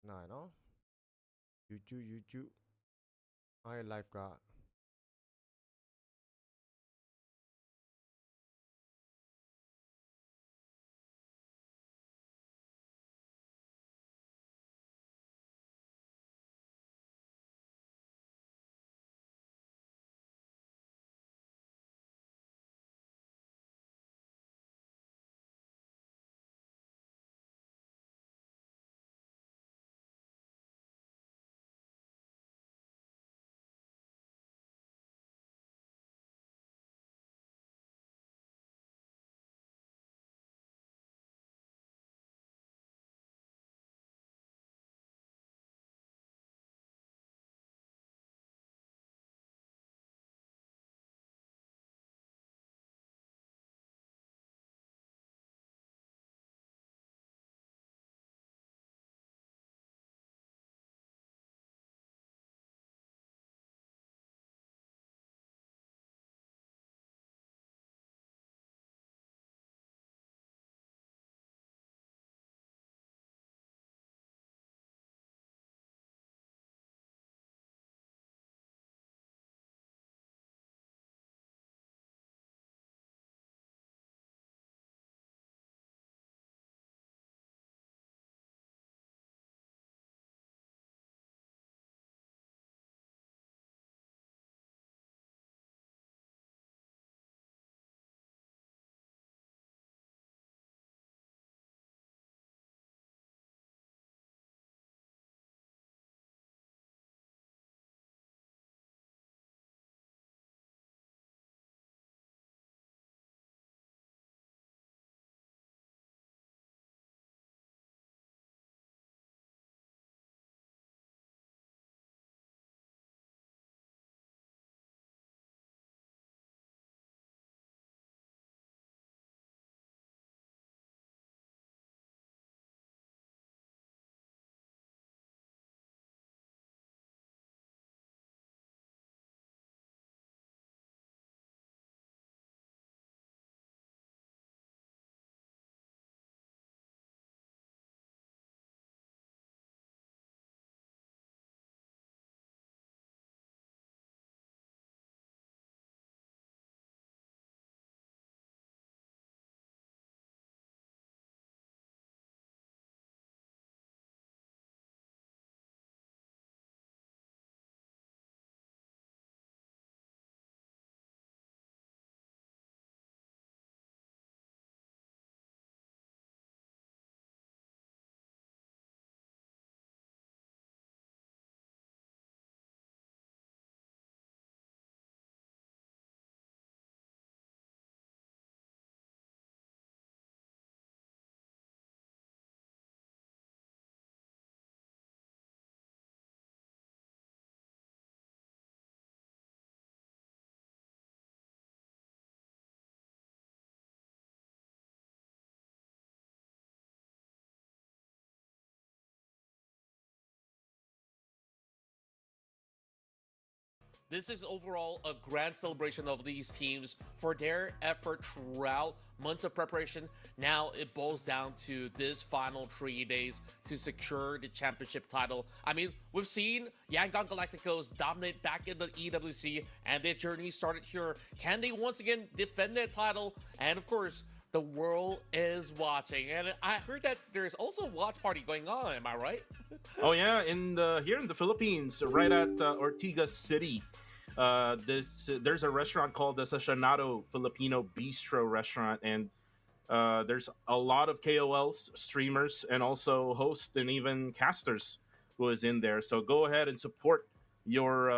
หน่อยเนาะยูจูยูจูไอไลฟ์การ์ดThis is overall a grand celebration of these teams for their effort throughout months of preparation. Now it boils down to this final 3 days to secure the championship title. I mean, we've seen Yangon Galacticos dominate back in the EWC, and their journey started here. Can they once again defend their title? And of course, the world is watching. And I heard that there's also a watch party going on. Am I right? Oh yeah, in the here in the Philippines, right at Ortigas City, there's a restaurant called the Sashanado Filipino Bistro Restaurant, and there's a lot of KOLs, streamers, and also hosts and even casters who is in there. So go ahead and support your,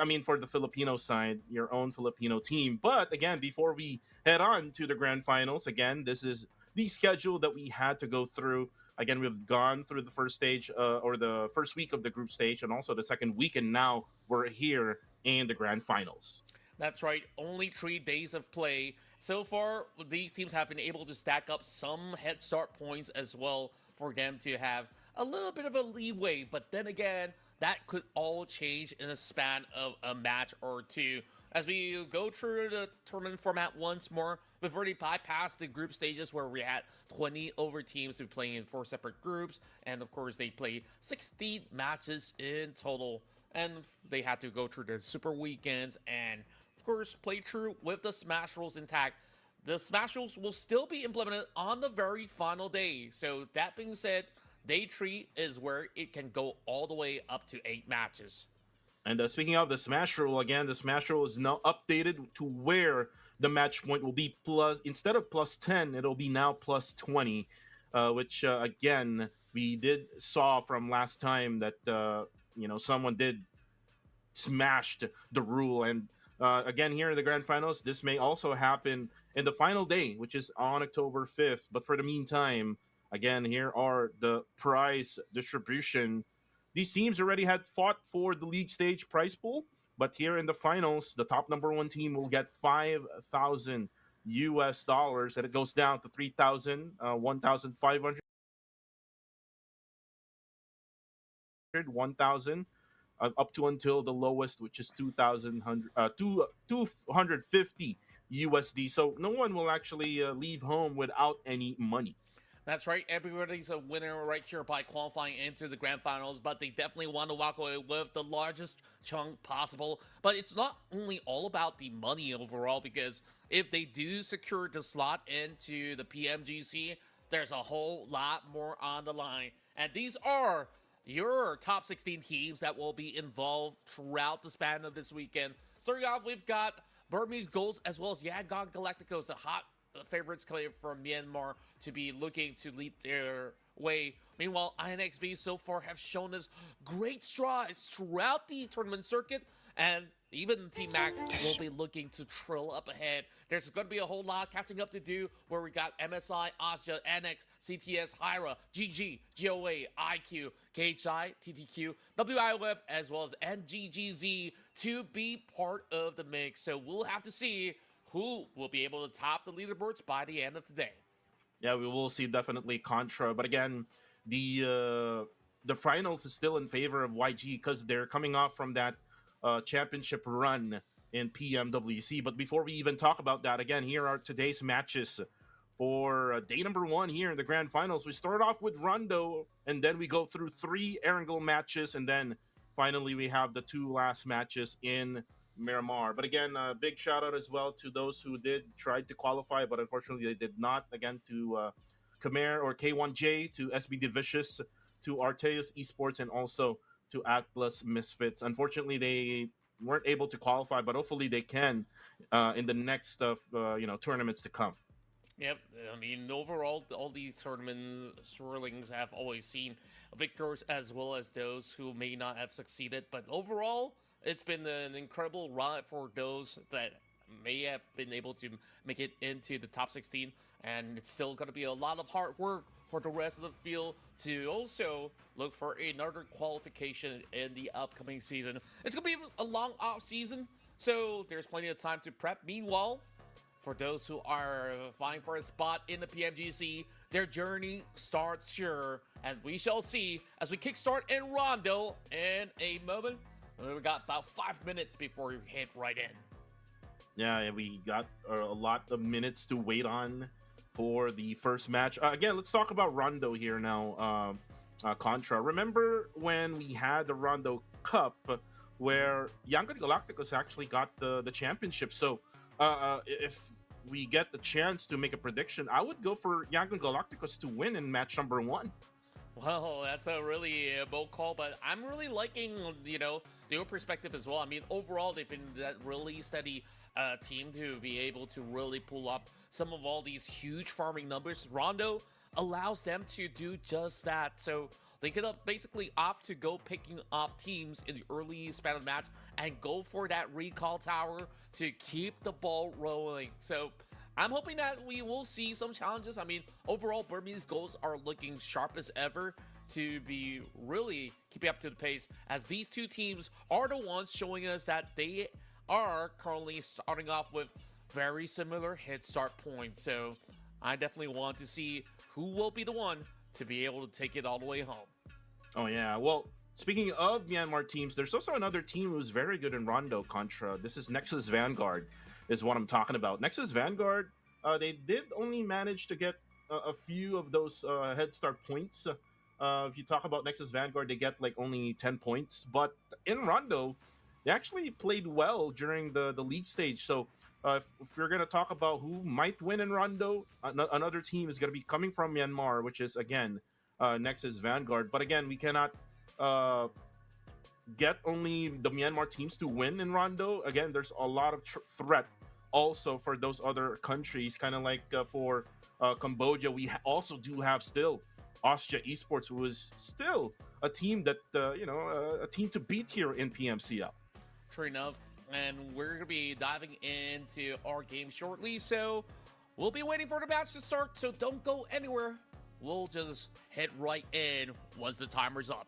I mean, for the Filipino side, your own Filipino team. But again, before we head on to the grand finals, again, this is the schedule that we had to go through. Again, we've gone through the first stage or the first week of the group stage and also the second week, and now we're here in the grand finals. That's right, only 3 days of play. So far, these teams have been able to stack up some head start points as well for them to have a little bit of a leeway. But then again, that could all change in a span of a match or two. as we go through the tournament format once more, we've already bypassed the group stages where we had 20 over teams who play in 4 separate groups, and of course they play 16 matches in total, and they had to go through the super weekends and of course play through with the Smash rules intact. The Smash rules will still be implemented on the very final day. So that being said, day 3 is where it can go all the way up to 8 matches. And speaking of the Smash rule, again, the Smash rule is now updated to where the match point will be plus, instead of plus 10, it'll be now plus 20, which, again, we did saw from last time that, someone did smashed the rule. And again, here in the grand finals, this may also happen in the final day, which is on October 5th. But for the meantime, again, here are the prize distribution. These teams already had fought for the league stage prize pool, but here in the finals, the top number one team will get 5,000 US dollars, and it goes down to 3,000, 1,500, 1,000, up to until the lowest, which is 250 USD. So no one will actually leave home without any money. That's right. Everybody's a winner right here by qualifying into the grand finals, but they definitely want to walk away with the largest chunk possible. But it's not only all about the money overall, because if they do secure the slot into the PMGC, there's a whole lot more on the line. And these are your top 16 teams that will be involved throughout the span of this weekend. Starting off, we've got Burmese Ghosts as well as Yangon Galacticos, the hot favorites coming from Myanmar to be looking to lead their way. Meanwhile, INXV so far have shown us great strides throughout the tournament circuit, and even Team Mac will be looking to trill up ahead. There's going to be a whole lot catching up to do, where we got MSI, Asia, NX, CTS, Hyra, GG, GOA, IQ, KHI, TTQ, WIOF, as well as NGGZ to be part of the mix. So we'll have to see who will be able to top the leaderboards by the end of today. Yeah, we will see definitely Contra, but again, the finals is still in favor of YG because they're coming off from that championship run in PMWC. But before we even talk about that, again, here are today's matches for day number 1 here in the grand finals. We start off with Rondo, and then we go through 3 Erangel matches, and then finally we have the 2 last matches in Miramar. But again, a big shout out as well to those who did try to qualify, but unfortunately they did not. Again, to Khmer or K1J, to SB Divicious, to Arteus Esports, and also to Atlas Misfits. Unfortunately, they weren't able to qualify, but hopefully they can in the next tournaments to come. Yep, I mean, overall, all these tournament swirlings have always seen victors as well as those who may not have succeeded. But overall, it's been an incredible ride for those that may have been able to make it into the top 16. And it's still going to be a lot of hard work for the rest of the field to also look for another qualification in the upcoming season. It's going to be a long off season, so there's plenty of time to prep. Meanwhile, for those who are vying for a spot in the PMGC, their journey starts here, and we shall see as we kickstart in Rondo in a moment. We got about 5 minutes before we hit right in. Yeah, we got a lot of minutes to wait on for the first match. Again, let's talk about Rondo here now, Contra. Remember when we had the Rondo Cup where Yangon Galacticos actually got the championship? So if we get the chance to make a prediction, I would go for Yangon Galacticos to win in match number 1. Well, that's a really bold call, but I'm really liking, your perspective as well. I mean, overall, they've been that really steady team to be able to really pull up some of all these huge farming numbers. Rondo allows them to do just that. So they could basically opt to go picking off teams in the early span of the match and go for that recall tower to keep the ball rolling. So I'm hoping that we will see some challenges. I mean, overall, Burmese goals are looking sharp as ever to be really keeping up to the pace, as these two teams are the ones showing us that they are currently starting off with very similar head start points. So I definitely want to see who will be the one to be able to take it all the way home. Oh, yeah. Well, Speaking of Myanmar teams, there's also another team who's very good in Rondo Contra. This is Nexus Vanguard, is what I'm talking about. Nexus Vanguard, they did only manage to get a few of those head start points. If you talk about Nexus Vanguard, they get like only 10 points. But in Rondo, they actually played well during the league stage. So if you're going to talk about who might win in Rondo, another team is going to be coming from Myanmar, which is, again, Nexus Vanguard. But again, we cannot uh, get only the Myanmar teams to win in Rondo. Again, there's a lot of threat also for those other countries. Kind of like for Cambodia, we also do have still Austria Esports, who is still a team that a team to beat here in PMCL. True enough. And we're going to be diving into our game shortly, so we'll be waiting for the match to start, so don't go anywhere. We'll just head right in once the timer's up.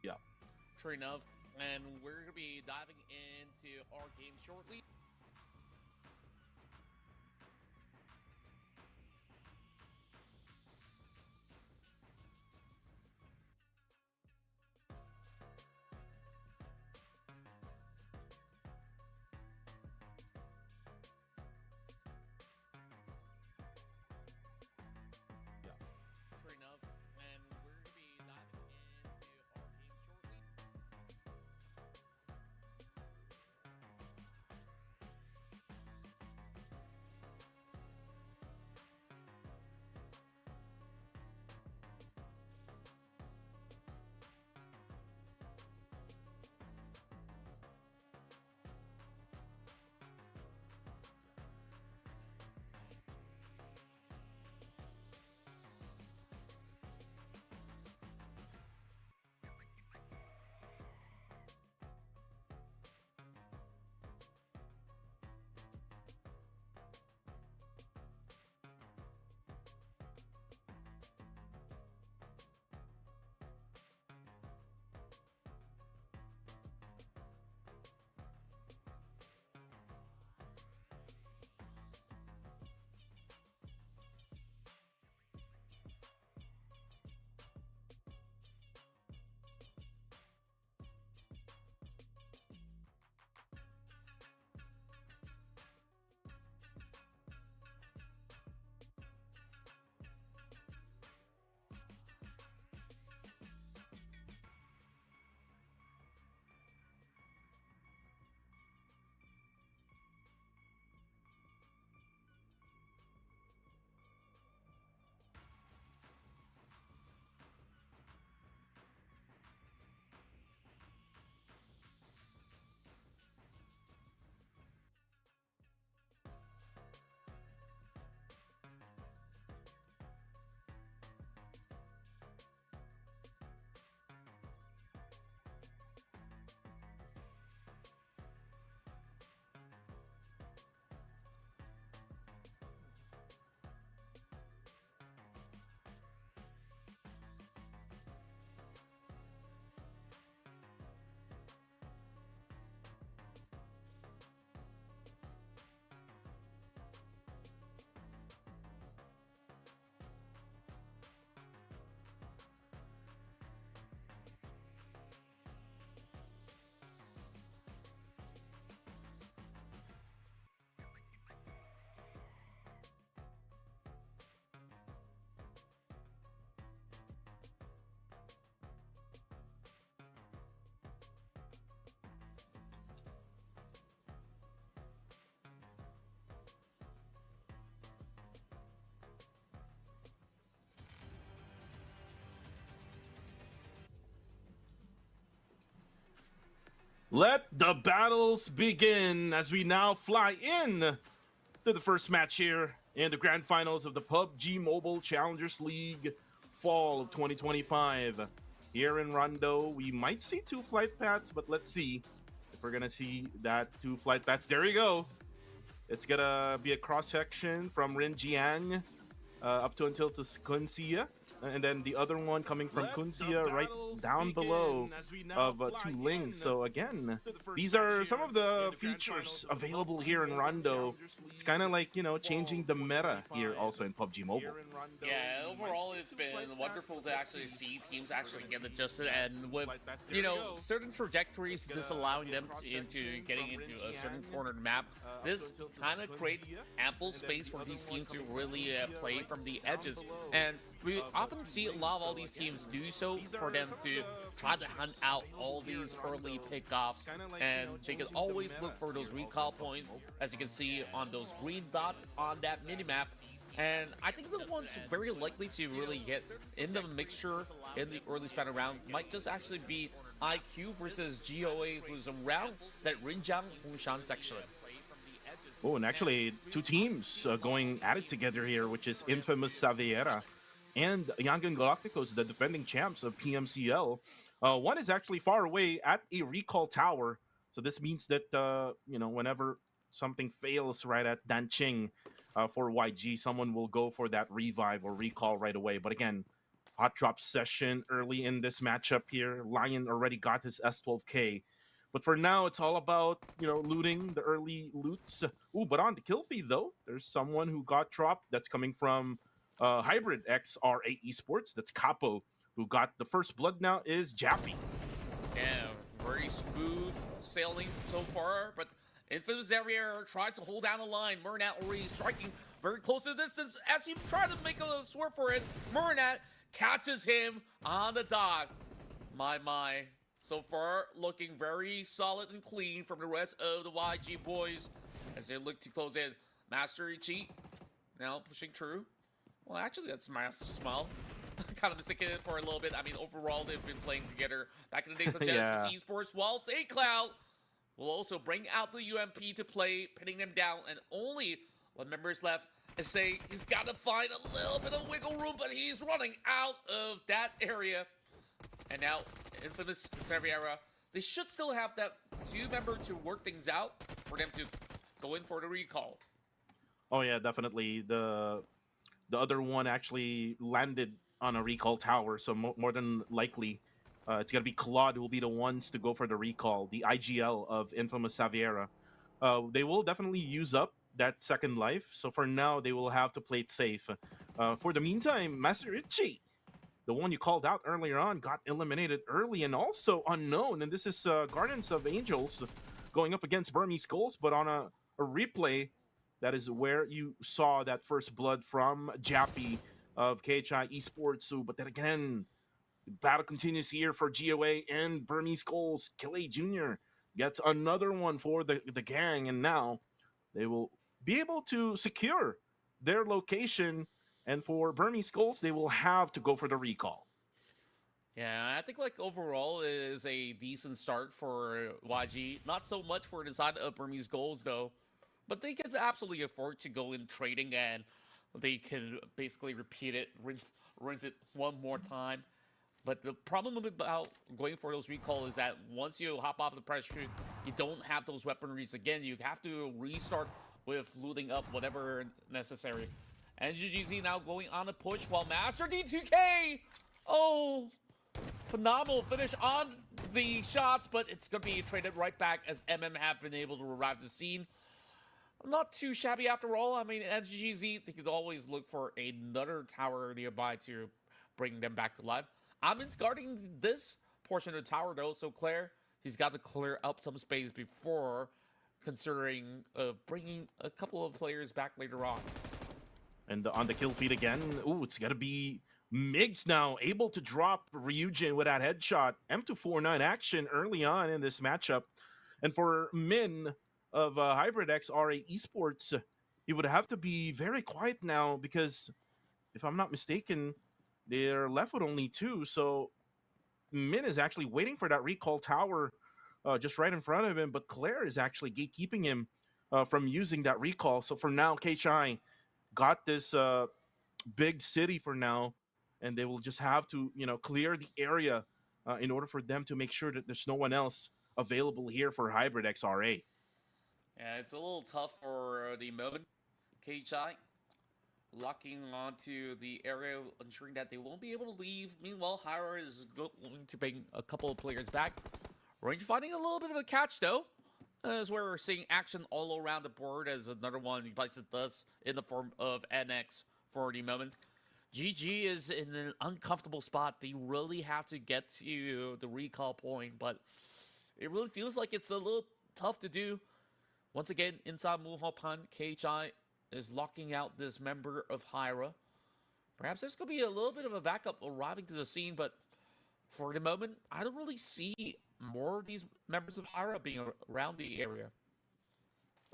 Yeah. True enough. And we're going to be diving into our game shortly. True enough. And we're going to be diving into our game shortly. Let the battles begin as we now fly in to the first match here in the grand finals of the PUBG Mobile Challengers League fall of 2025. Here in Rondo, we might see two flight paths, but let's see if we're gonna see that two flight paths. There you go. It's gonna be a cross section from Rinjiang up to until to Kunsia. And then the other one coming from Kunsia right down below of Tu Ling. So again, these are some of the features available here in Rondo. It's kind of like, changing the meta here also in PUBG Mobile. Yeah, overall it's been wonderful to actually see teams actually get adjusted, and with certain trajectories disallowing them into getting into a certain cornered map, this kind of creates ample space for these teams to really play from the edges. And we often see a lot of all these teams do so for them to try to hunt out all these early pickoffs, and they can always look for those recall points, as you can see on those green dots on that minimap. And I think the ones very likely to really get in the mixture in the early span round might just actually be IQ versus GOA, who's around that Rinjiang Hunshan section. Oh, and actually, two teams going at it together here, which is Infamous Saviera and Yangon Galacticos, the defending champs of PMCL. One is actually far away at a recall tower, so this means that whenever something fails right at Danqing for YG, someone will go for that revive or recall right away. But again, hot drop session early in this matchup here. Lion already got his S12K. But for now, it's all about, looting the early loots. Ooh, but on the kill feed, though, there's someone who got dropped that's coming from Hybrid XRA Esports. That's Capo, who got the first blood now is Jappy. Yeah, very smooth sailing so far, but Infamous Area tries to hold down the line. Murnat already striking very close to the distance as he tries to make a swerve for it. Murnat catches him on the dot. My. So far, looking very solid and clean from the rest of the YG boys as they look to close in. Master Ichi now pushing through. Well, actually, that's Master Smile. Kind of mistaken it for a little bit. I mean, overall, they've been playing together back in the days of Genesis Esports, while St. Cloud will also bring out the UMP to play, pinning them down, and only one member is left. And say he's got to find a little bit of wiggle room, but he's running out of that area. And now, Infamous Saviera, they should still have that two-member to work things out for them to go in for the recall. Oh yeah, definitely. The other one actually landed on a recall tower, so more than likely, it's gonna be Claude who will be the ones to go for the recall, the IGL of Infamous Saviera. They will definitely use up that second life, so for now they will have to play it safe. For the meantime, Master Ichi, the one you called out earlier on, got eliminated early and also unknown. And this is Guardians of Angels going up against Burmese Skulls, but on a replay, that is where you saw that first blood from Jappy of KHI Esports. But then again, the battle continues here for GOA and Burmese Skulls. Kille Jr. gets another one for the gang, and now they will be able to secure their location. And for Burmese Skulls, they will have to go for the recall. Yeah, I think overall it is a decent start for YG. Not so much for the side of Burmese Skulls though, but they can absolutely afford to go in trading, and they can basically repeat it, rinse it one more time. But the problem about going for those recall is that once you hop off the pressure, you don't have those weaponries again. You have to restart with looting up whatever necessary. And GGZ now going on a push while Master D2K! Oh, phenomenal finish on the shots, but it's going to be traded right back as MM have been able to arrive to the scene. Not too shabby after all. I mean, at GGZ, they could always look for another tower nearby to bring them back to life. Amin's guarding this portion of the tower though, so Claire, he's got to clear up some space before considering bringing a couple of players back later on. And on the kill feed again, ooh, it's got to be Migs now, able to drop Ryujin with that headshot. M249 action early on in this matchup. And for Min of Hybrid XRA Esports, he would have to be very quiet now because, if I'm not mistaken, they're left with only two. So Min is actually waiting for that recall tower just right in front of him, but Claire is actually gatekeeping him from using that recall. So for now, KHI got this big city for now, and they will just have to, clear the area in order for them to make sure that there's no one else available here for Hybrid XRA. Yeah, it's a little tough for the moment. KHI locking onto the area, ensuring that they won't be able to leave. Meanwhile, Hyra is going to bring a couple of players back. Range finding a little bit of a catch, though, as we're seeing action all around the board as another one places thus in the form of NX for the moment. GG is in an uncomfortable spot. They really have to get to the recall point, but it really feels like it's a little tough to do. Once again, inside Muhopan, KHI is locking out this member of Hyra. Perhaps there's going to be a little bit of a backup arriving to the scene, but for the moment, I don't really see more of these members of Hyra being around the area.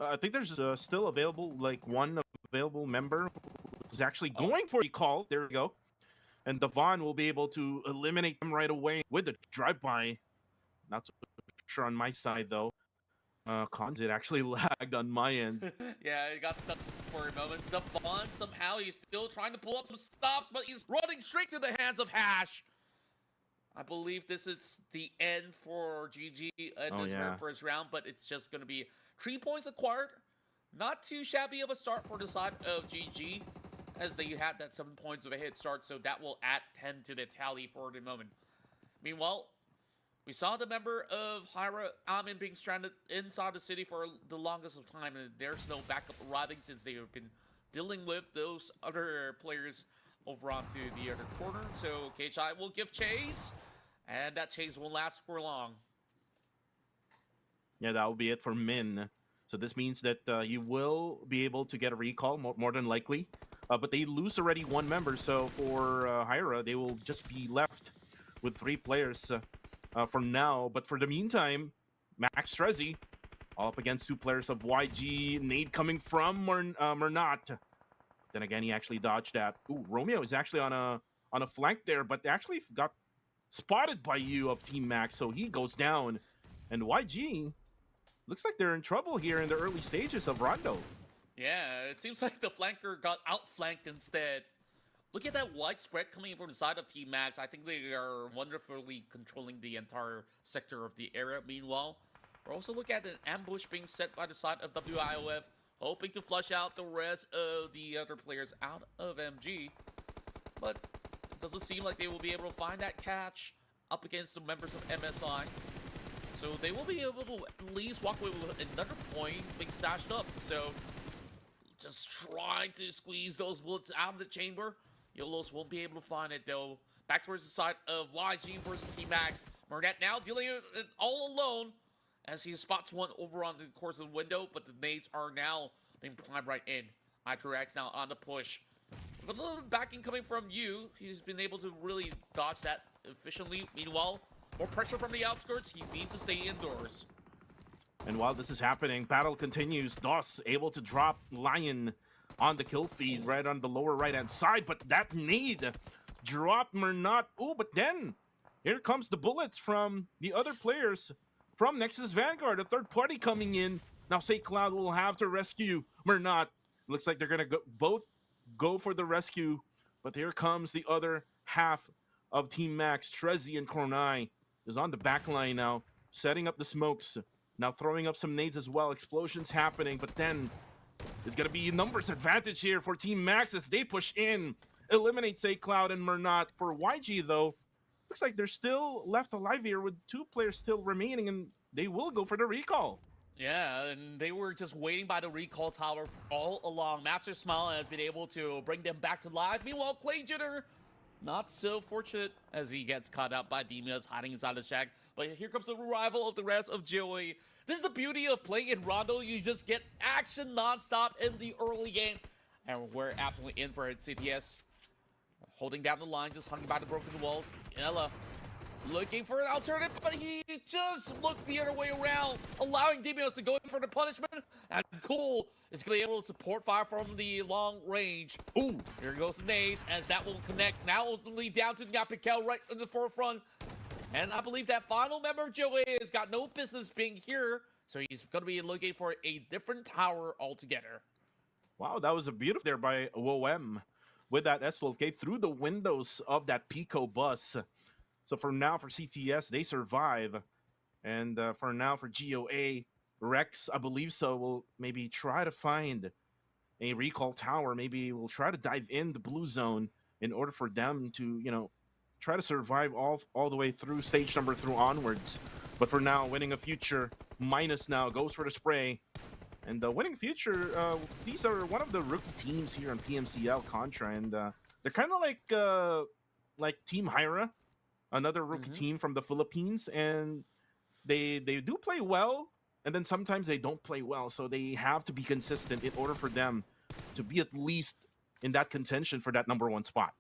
I think there's still available, like one available member who's actually Oh. going for a call. There we go. And Devon will be able to eliminate them right away with the drive-by. Not so sure on my side, though. Cons, it actually lagged on my end. Yeah, he got stuck for a moment. Devon, somehow, he's still trying to pull up some stops, but he's running straight to the hands of Hash. I believe this is the end for GG in this very first round, but it's just going to be 3 points acquired. Not too shabby of a start for the side of GG, as they had that 7 points of a head start, so that will add 10 to the tally for the moment. Meanwhile, we saw the member of Hyra, Amin, being stranded inside the city for the longest of time, and there's no backup arriving since they have been dealing with those other players over onto the other corner. So KHI will give chase, and that chase won't last for long. Yeah, that will be it for Min. So this means that you will be able to get a recall, more than likely. But they lose already one member, so for Hyra, they will just be left with 3 players for now. But for the meantime, Max Strezzi, all up against 2 players of YG. Nade coming from Mernat. Then again, he actually dodged that. Ooh, Romeo is actually on a flank there, but they actually got spotted by you of Team Max, so he goes down. And YG looks like they're in trouble here in the early stages of Rondo. Yeah, it seems like the flanker got outflanked instead. Look at that wide spread coming in from the side of Team Max. I think they are wonderfully controlling the entire sector of the area. Meanwhile, we're also looking at an ambush being set by the side of WIOF, hoping to flush out the rest of the other players out of MG. But it doesn't seem like they will be able to find that catch up against the members of MSI. So they will be able to at least walk away with another point being stashed up. So just trying to squeeze those bullets out of the chamber. Yolos won't be able to find it, though. Back towards the side of YG versus Team Max. Mernat now dealing with it all alone as he spots one over on the course of the window, but the nades are now being primed right in. Itrox now on the push. With a little bit of backing coming from you, he's been able to really dodge that efficiently. Meanwhile, more pressure from the outskirts. He needs to stay indoors. And while this is happening, battle continues. DOS able to drop Lion on the kill feed right on the lower right-hand side, but that nade dropped Mernat. Oh, but then here comes the bullets from the other players from Nexus Vanguard, a third party coming in. Now Say Cloud will have to rescue Mernat. Looks like they're gonna both go for the rescue, but here comes the other half of Team Max. Trezzy and Kornai is on the back line now, setting up the smokes. Now throwing up some nades as well. Explosions happening, but then it's going to be numbers advantage here for Team Max as they push in. Eliminate Say Cloud and Mernat. For YG, though, looks like they're still left alive here with 2 players still remaining, and they will go for the recall. Yeah, and they were just waiting by the recall tower all along. Master Smile has been able to bring them back to life. Meanwhile, Clay Jitter, not so fortunate as he gets caught out by Demios hiding inside the shack. But here comes the arrival of the rest of Joey. This is the beauty of playing in Rondo. You just get action nonstop in the early game. And we're absolutely in for it. CTS holding down the line, just hugging by the broken walls. Ella looking for an alternative, but he just looked the other way around, allowing Demios to go in for the punishment. And Cool is going to be able to support fire from the long range. Ooh, here goes the nades as that will connect. Now ultimately down to Nyapikel right in the forefront. And I believe that final member of GOA has got no business being here, so he's going to be looking for a different tower altogether. Wow, that was a beautiful there by WOM with that S12K through the windows of that Pico bus. So for now, for CTS, they survive. And for now, for GOA, Rex, I believe so, will maybe try to find a recall tower. Maybe we'll try to dive in the blue zone in order for them to, try to survive all the way through stage number through onwards. But for now, winning a future minus now goes for the spray. And winning future, these are one of the rookie teams here on PMCL Contra, and they're kind of like Team Hyra, another rookie team from the Philippines, and they do play well, and then sometimes they don't play well, so they have to be consistent in order for them to be at least in that contention for that number one spot.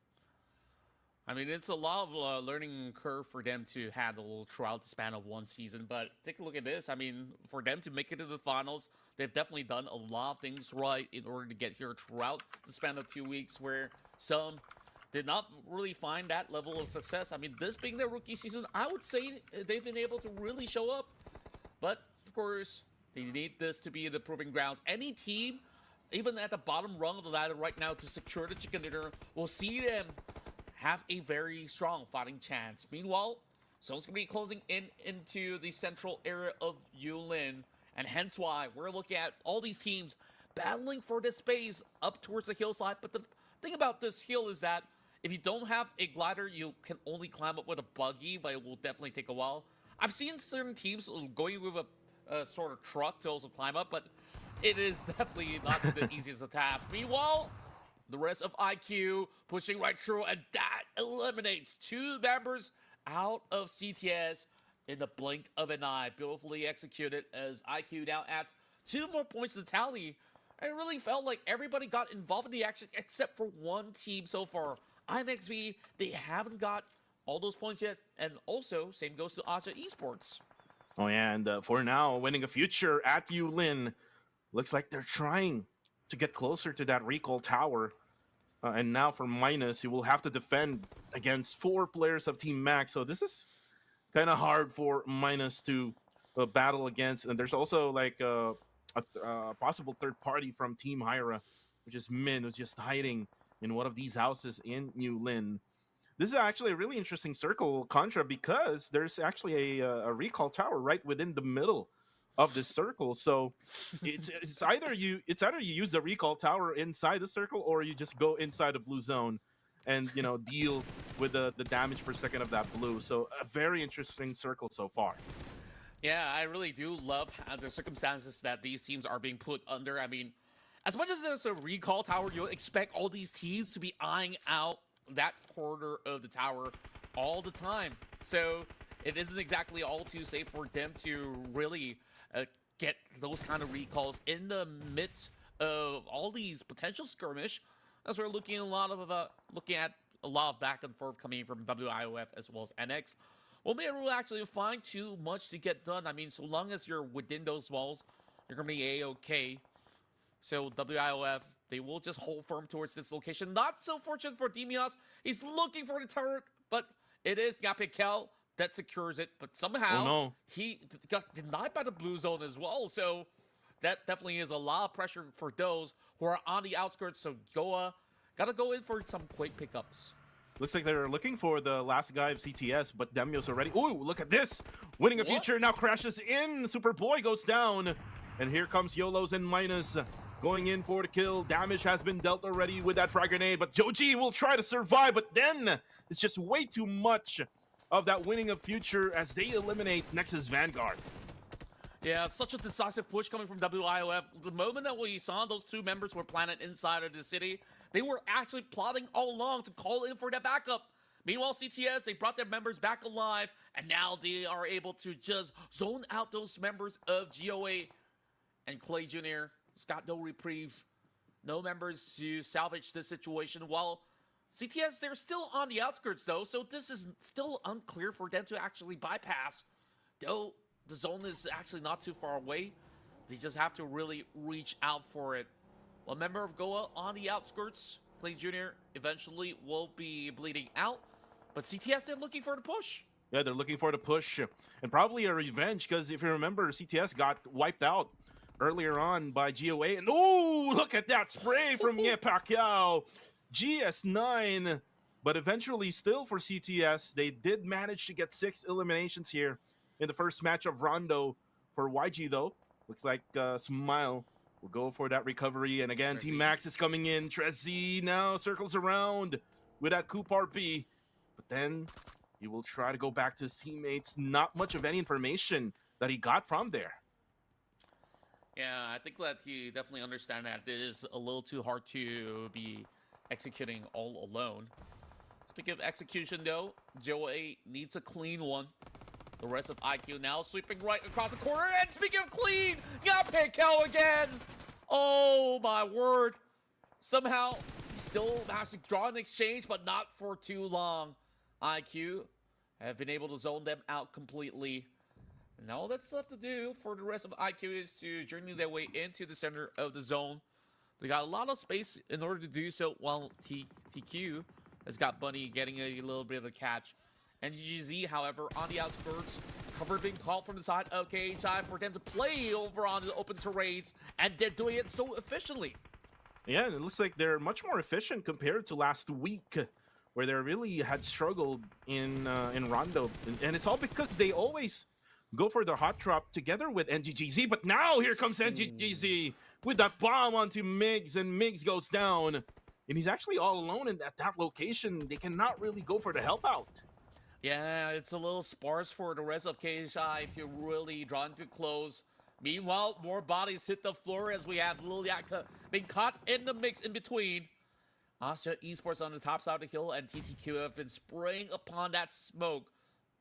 I mean, it's a lot of learning curve for them to handle throughout the span of one season. But take a look at this. I mean, for them to make it to the finals, they've definitely done a lot of things right in order to get here throughout the span of 2 weeks, where some did not really find that level of success. I mean, this being their rookie season, I would say they've been able to really show up. But, of course, they need this to be the proving grounds. Any team, even at the bottom rung of the ladder right now to secure the chicken dinner, will see them have a very strong fighting chance. Meanwhile, zone's going to be closing in into the central area of Yulin, and hence why we're looking at all these teams battling for this space up towards the hillside. But the thing about this hill is that if you don't have a glider, you can only climb up with a buggy, but it will definitely take a while. I've seen certain teams going with a sort of truck to also climb up, but it is definitely not the easiest of tasks. Meanwhile, the rest of IQ pushing right through, and that eliminates 2 members out of CTS in the blink of an eye. Beautifully executed, as IQ now adds 2 more points to the tally. And it really felt like everybody got involved in the action except for one team so far. IMXV, they haven't got all those points yet, and also same goes to Aja Esports. Oh yeah, and for now, winning a future at Yulin, looks like they're trying to get closer to that recall tower. And now for Minus, he will have to defend against 4 players of Team Max. So this is kind of hard for Minus to battle against. And there's also like a possible third party from Team Hyra, which is Min, who's just hiding in one of these houses in Yulin. This is actually a really interesting circle, Contra, because there's actually a recall tower right within the middle of this circle. So it's either you use the recall tower inside the circle, or you just go inside the blue zone and deal with the damage per second of that blue. So a very interesting circle so far. Yeah, I really do love the circumstances that these teams are being put under. I mean, as much as there's a recall tower, you'll expect all these teams to be eyeing out that corner of the tower all the time. So it isn't exactly all too safe for them to really get those kind of recalls in the midst of all these potential skirmish. As we're looking at a lot of back and forth coming from WIOF as well as NX. Won't be able to actually find too much to get done. I mean, so long as you're within those walls, you're gonna be a-okay. So WIOF, they will just hold firm towards this location. Not so fortunate for Demios. He's looking for the turret, but it is Yapikel that secures it. But somehow he got denied by the blue zone as well. So that definitely is a lot of pressure for those who are on the outskirts. So Goa gotta go in for some quick pickups. Looks like they're looking for the last guy of CTS, but Demios already. Ooh, look at this! Winning a future now crashes in. Superboy goes down, and here comes Yolos and Minus. Going in for the kill. Damage has been dealt already with that frag grenade, but Joji will try to survive, but then it's just way too much of that winning of future as they eliminate Nexus Vanguard. Yeah, such a decisive push coming from WIOF. The moment that we saw those 2 members were planted inside of the city, they were actually plotting all along to call in for that backup. Meanwhile, CTS, they brought their members back alive, and now they are able to just zone out those members of GOA. And Clay Jr. has got no reprieve, no members to salvage this situation. While CTS, they're still on the outskirts though, so this is still unclear for them to actually bypass. Though the zone is actually not too far away, they just have to really reach out for it. One member of Goa on the outskirts, Clay Jr., eventually will be bleeding out, but CTS, they're looking for the push. Yeah, they're looking for the push and probably a revenge because if you remember, CTS got wiped out earlier on by GOA. And oh, look at that spray from Nye Pacquiao. GS9. But eventually, still for CTS, they did manage to get 6 eliminations here in the first match of Rondo. For YG, though, looks like Smile will go for that recovery. And again, Team Max is coming in. Trezzy now circles around with that Coup RP. But then he will try to go back to his teammates. Not much of any information that he got from there. Yeah, I think that he definitely understands that it is a little too hard to be executing all alone. Speaking of execution, though, Joe8 needs a clean one. The rest of IQ now sweeping right across the corner. And speaking of clean, got Pickel again. Oh, my word. Somehow, he still has to draw an exchange, but not for too long. IQ have been able to zone them out completely. And all that's left to do for the rest of IQ is to journey their way into the center of the zone. They got a lot of space in order to do so, while TQ has got Bunny getting a little bit of a catch. And GGZ, however, on the outskirts, cover being called from the side of KHI for them to play over on the open terrains, and they're doing it so efficiently. Yeah, it looks like they're much more efficient compared to last week, where they really had struggled in Rondo. And it's all because they always go for the hot drop together with NGGZ. But now here comes NGGZ with that bomb onto Migs, and Migs goes down. And he's actually all alone at that location. They cannot really go for the help out. Yeah, it's a little sparse for the rest of KHI to really draw into close. Meanwhile, more bodies hit the floor as we have Liliaka being caught in the mix in between. Astra Esports on the top side of the hill and TTQ have been spraying upon that smoke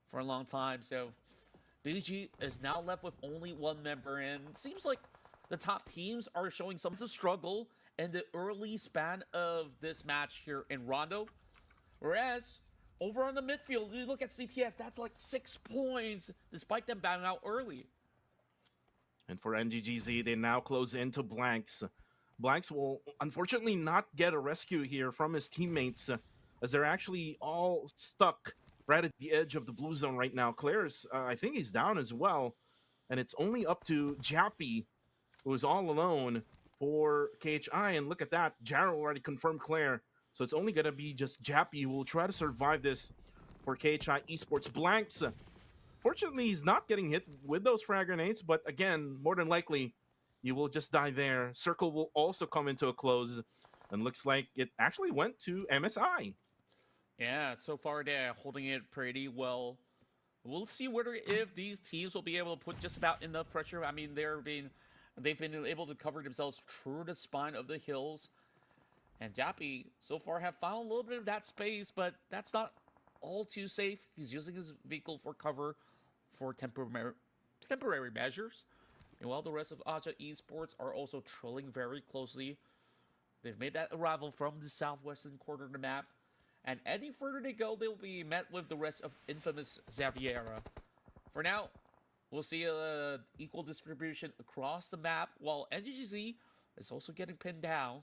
for a long time. So BG is now left with only one member, and it seems like the top teams are showing some struggle in the early span of this match here in Rondo. Whereas over on the midfield, you look at CTS, that's like 6 points, despite them bowing out early. And for NGGZ, they now close into Blanks. Blanks will unfortunately not get a rescue here from his teammates, as they're actually all stuck right at the edge of the blue zone right now. Claire's, I think he's down as well. And it's only up to Jappy, who is all alone for KHI. And look at that, Jarrell already confirmed Claire. So it's only going to be just Jappy who will try to survive this for KHI Esports. Blanks, fortunately, he's not getting hit with those frag grenades, but again, more than likely, you will just die there. Circle will also come into a close, and looks like it actually went to MSI. Yeah, so far they're holding it pretty well. We'll see whether if these teams will be able to put just about enough pressure. I mean, they've been able to cover themselves through the spine of the hills. And Jappy, so far, have found a little bit of that space, but that's not all too safe. He's using his vehicle for cover for temporary measures. And while the rest of Aja Esports are also trailing very closely, they've made that arrival from the southwestern corner of the map. And any further they go, they'll be met with the rest of infamous Xaviera. For now, we'll see an equal distribution across the map, while NGGZ is also getting pinned down.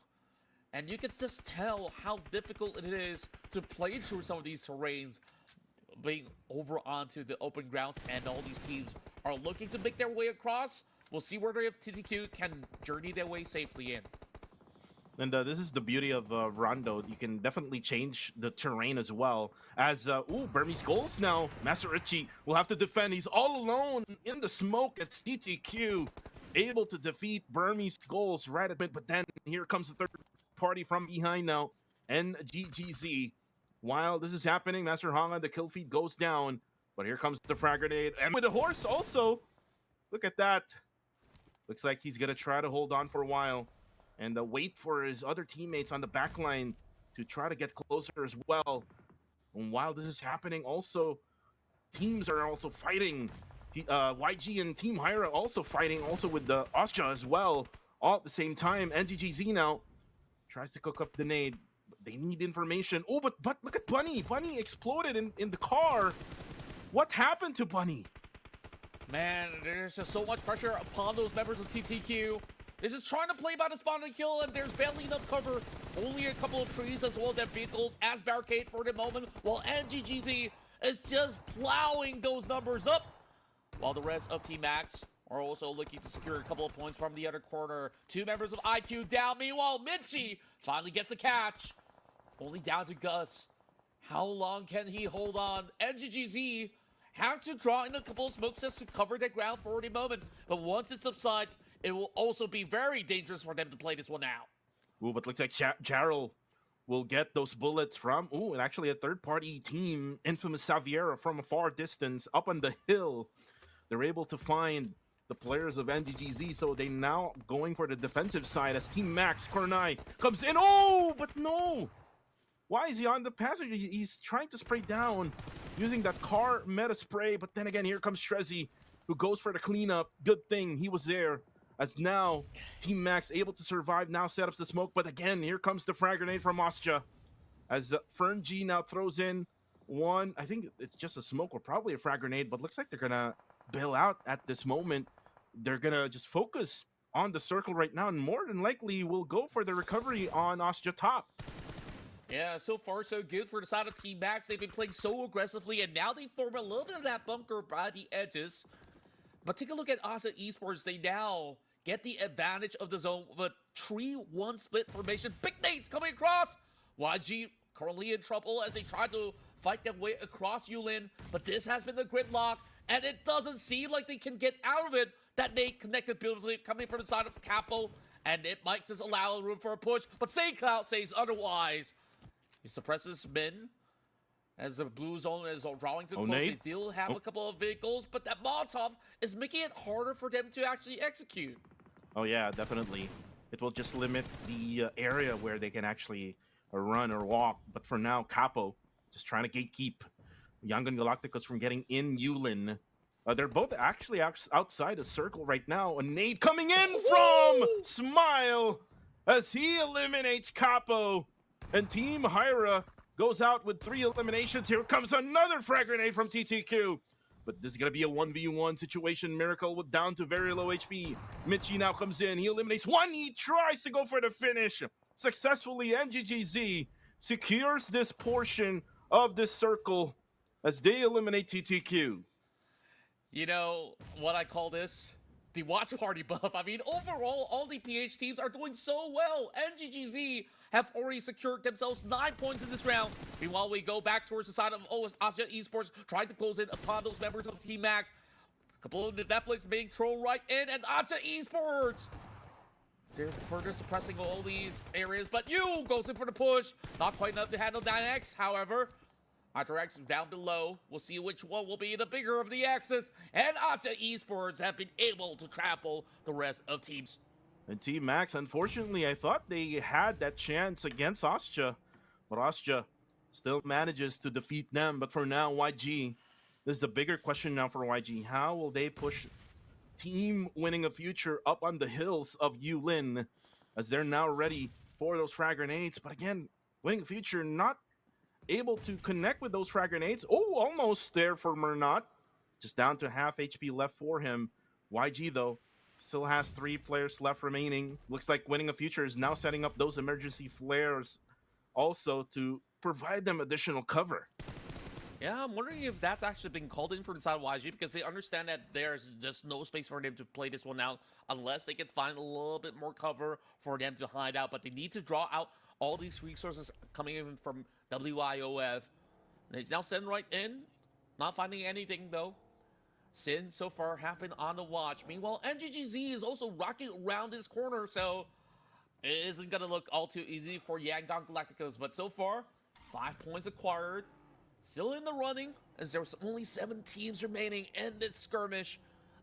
And you can just tell how difficult it is to play through some of these terrains, being over onto the open grounds, and all these teams are looking to make their way across. We'll see whether if TTQ can journey their way safely in. And this is the beauty of Rondo. You can definitely change the terrain as well. As, Burmese goals now. Masarichi will have to defend. He's all alone in the smoke at TTQ. Able to defeat Burmese goals right at mid. But then here comes the third party from behind now. NGGZ. While this is happening, Master Hanga, the kill feed goes down. But here comes the frag grenade. And with the horse also. Look at that. Looks like he's going to try to hold on for a while. And wait for his other teammates on the back line to try to get closer as well. And while this is happening, also, teams are also fighting. YG and Team Hyra also fighting, also with the Ostra as well, all at the same time. NGGZ now tries to cook up the nade. They need information. Oh, but look at Bunny. Bunny exploded in the car. What happened to Bunny? Man, there's just so much pressure upon those members of TTQ. They're just trying to play by the spawn and kill, and there's barely enough cover. Only a couple of trees as well as their vehicles as barricade for the moment, while NGGZ is just plowing those numbers up, while the rest of Team Max are also looking to secure a couple of points from the other corner. Two members of IQ down. Meanwhile, Mitchie finally gets the catch. Only down to Gus. How long can he hold on? NGGZ have to draw in a couple of smoke sets to cover the ground for the moment. But once it subsides, it will also be very dangerous for them to play this one out. Ooh, but looks like Jarrell will get those bullets from, and actually a third-party team, Infamous Xaviera, from a far distance up on the hill. They're able to find the players of NGGZ, so they now going for the defensive side as Team Max, Kornai, comes in. Oh, but no! Why is he on the passenger? He's trying to spray down using that car meta spray, but then again, here comes Trezzy, who goes for the cleanup. Good thing he was there, as now Team Max able to survive, now set up the smoke, but again, here comes the frag grenade from Ostja, as Fern G now throws in one. I think it's just a smoke or probably a frag grenade, but looks like they're gonna bail out at this moment. They're gonna just focus on the circle right now, and more than likely will go for the recovery on Ostja top. Yeah, so far so good for the side of Team Max. They've been playing so aggressively, and now they form a little bit of that bunker by the edges. But take a look at Asa Esports. They now get the advantage of the zone with a 3-1 split formation. Big nades coming across. YG currently in trouble as they try to fight their way across Yulin. But this has been the gridlock, and it doesn't seem like they can get out of it. That nade connected beautifully coming from the side of Capo, and it might just allow room for a push. But SaintCloud says otherwise. He suppresses Min as the blue zone is drawing to close. They do have a couple of vehicles, but that Molotov is making it harder for them to actually execute. Oh yeah, definitely. It will just limit the area where they can actually run or walk. But for now, Capo just trying to gatekeep Yangon Galacticos from getting in Yulin. They're both actually outside the circle right now. A nade coming in from Smile as he eliminates Capo. And Team Hyra goes out with 3 eliminations. Here comes another frag grenade from TTQ. But this is going to be a 1v1 situation. Miracle with down to very low HP. Mitchie now comes in. He eliminates one. He tries to go for the finish. Successfully, NGGZ secures this portion of this circle as they eliminate TTQ. You know what I call this? The watch party buff. I mean, overall, all the PH teams are doing so well. NGGZ have already secured themselves 9 points in this round. Meanwhile, we go back towards the side of Asia Esports, trying to close in upon those members of Team Max. A couple of the Netflix being thrown right in, and Asia Esports, they're further suppressing all these areas, but you goes in for the push. Not quite enough to handle 9X, however. X down below. We'll see which one will be the bigger of the X's. And Asia Esports have been able to trample the rest of teams. And Team Max, unfortunately, I thought they had that chance against Ostja. But Ostja still manages to defeat them. But for now, YG, this is the bigger question now for YG. How will they push Team Winning a Future up on the hills of Yulin as they're now ready for those frag grenades? But again, Winning a Future not able to connect with those frag grenades. Oh, almost there for Murnat. Just down to half HP left for him. YG, though, still has 3 players left remaining. Looks like Winning a Future is now setting up those emergency flares also to provide them additional cover. Yeah, I'm wondering if that's actually been called in from inside YG, because they understand that there's just no space for them to play this one out unless they can find a little bit more cover for them to hide out. But they need to draw out all these resources coming in from WIOF. And he's now sitting right in, not finding anything though. Sin so far have been on the watch. Meanwhile, NGGZ is also rocking around this corner, so it isn't gonna look all too easy for Yangon Galacticos. But so far, 5 points acquired. Still in the running, as there's only 7 teams remaining in this skirmish.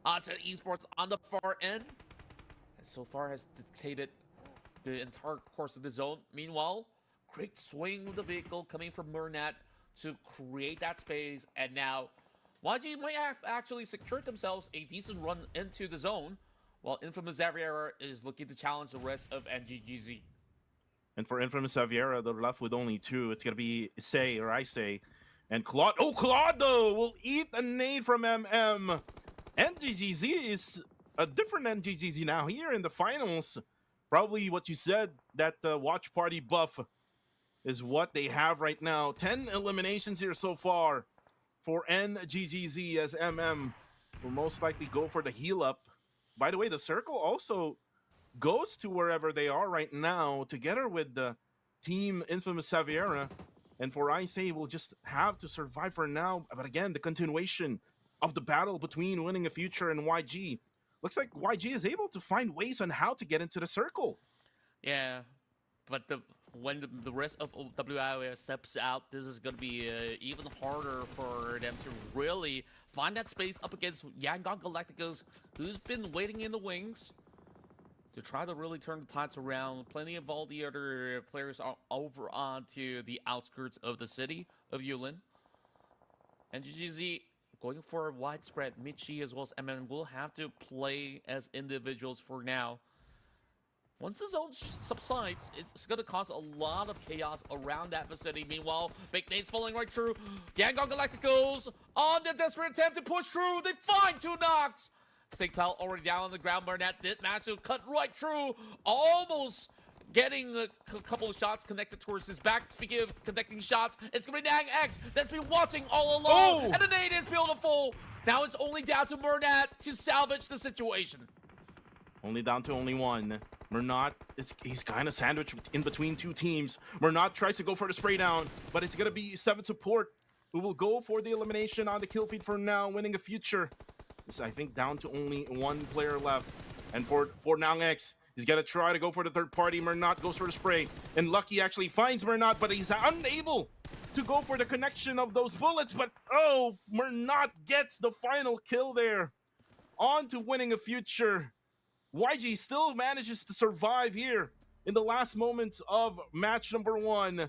Asia Esports on the far end, and so far has dictated the entire course of the zone. Meanwhile, quick swing with the vehicle coming from Murnat to create that space, and now YG might have actually secured themselves a decent run into the zone, while Infamous Xaviera is looking to challenge the rest of NGGZ. And for Infamous Xaviera, they're left with only 2. It's going to be Say or I Say. And Claude. Oh, Claude, though, will eat a nade from MM. NGGZ is a different NGGZ now here in the finals. Probably what you said, that watch party buff is what they have right now. 10 eliminations here so far. for NGGZ, as MM will most likely go for the heal up. By the way, the circle also goes to wherever they are right now, together with the team Infamous Saviera. And for ISA, we'll just have to survive for now. But again, the continuation of the battle between Winning a Future and YG. Looks like YG is able to find ways on how to get into the circle. Yeah, but when the rest of WIOS steps out, this is going to be even harder for them to really find that space up against Yangon Galacticos, who's been waiting in the wings to try to really turn the tides around. Plenty of all the other players are over onto the outskirts of the city of Yulin. And GGZ going for a widespread. Michi as well as MM will have to play as individuals for now. Once the zone subsides, it's going to cause a lot of chaos around that vicinity. Meanwhile, Big Nate's falling right through. Yangon Galacticos on the desperate attempt to push through. They find 2 knocks. Sigtal already down on the ground. Burnett did manage to cut right through. Almost getting a couple of shots connected towards his back. Speaking of connecting shots, it's going to be Nang X that's been watching all along. Oh! And the nade is beautiful. Now it's only down to Burnett to salvage the situation. Only down to only one. Murnat, he's kind of sandwiched in between 2 teams. Murnat tries to go for the spray down, but it's going to be 7 support who will go for the elimination on the kill feed for now, Winning a Future. It's, I think, down to only 1 player left. And for Nang X, he's going to try to go for the third party. Murnat goes for the spray. And Lucky actually finds Murnat, but he's unable to go for the connection of those bullets. But, oh, Murnat gets the final kill there. On to Winning a Future. YG still manages to survive here in the last moments of match number 1.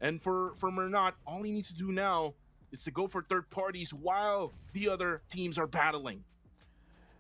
And for Murnat, all he needs to do now is to go for third parties while the other teams are battling.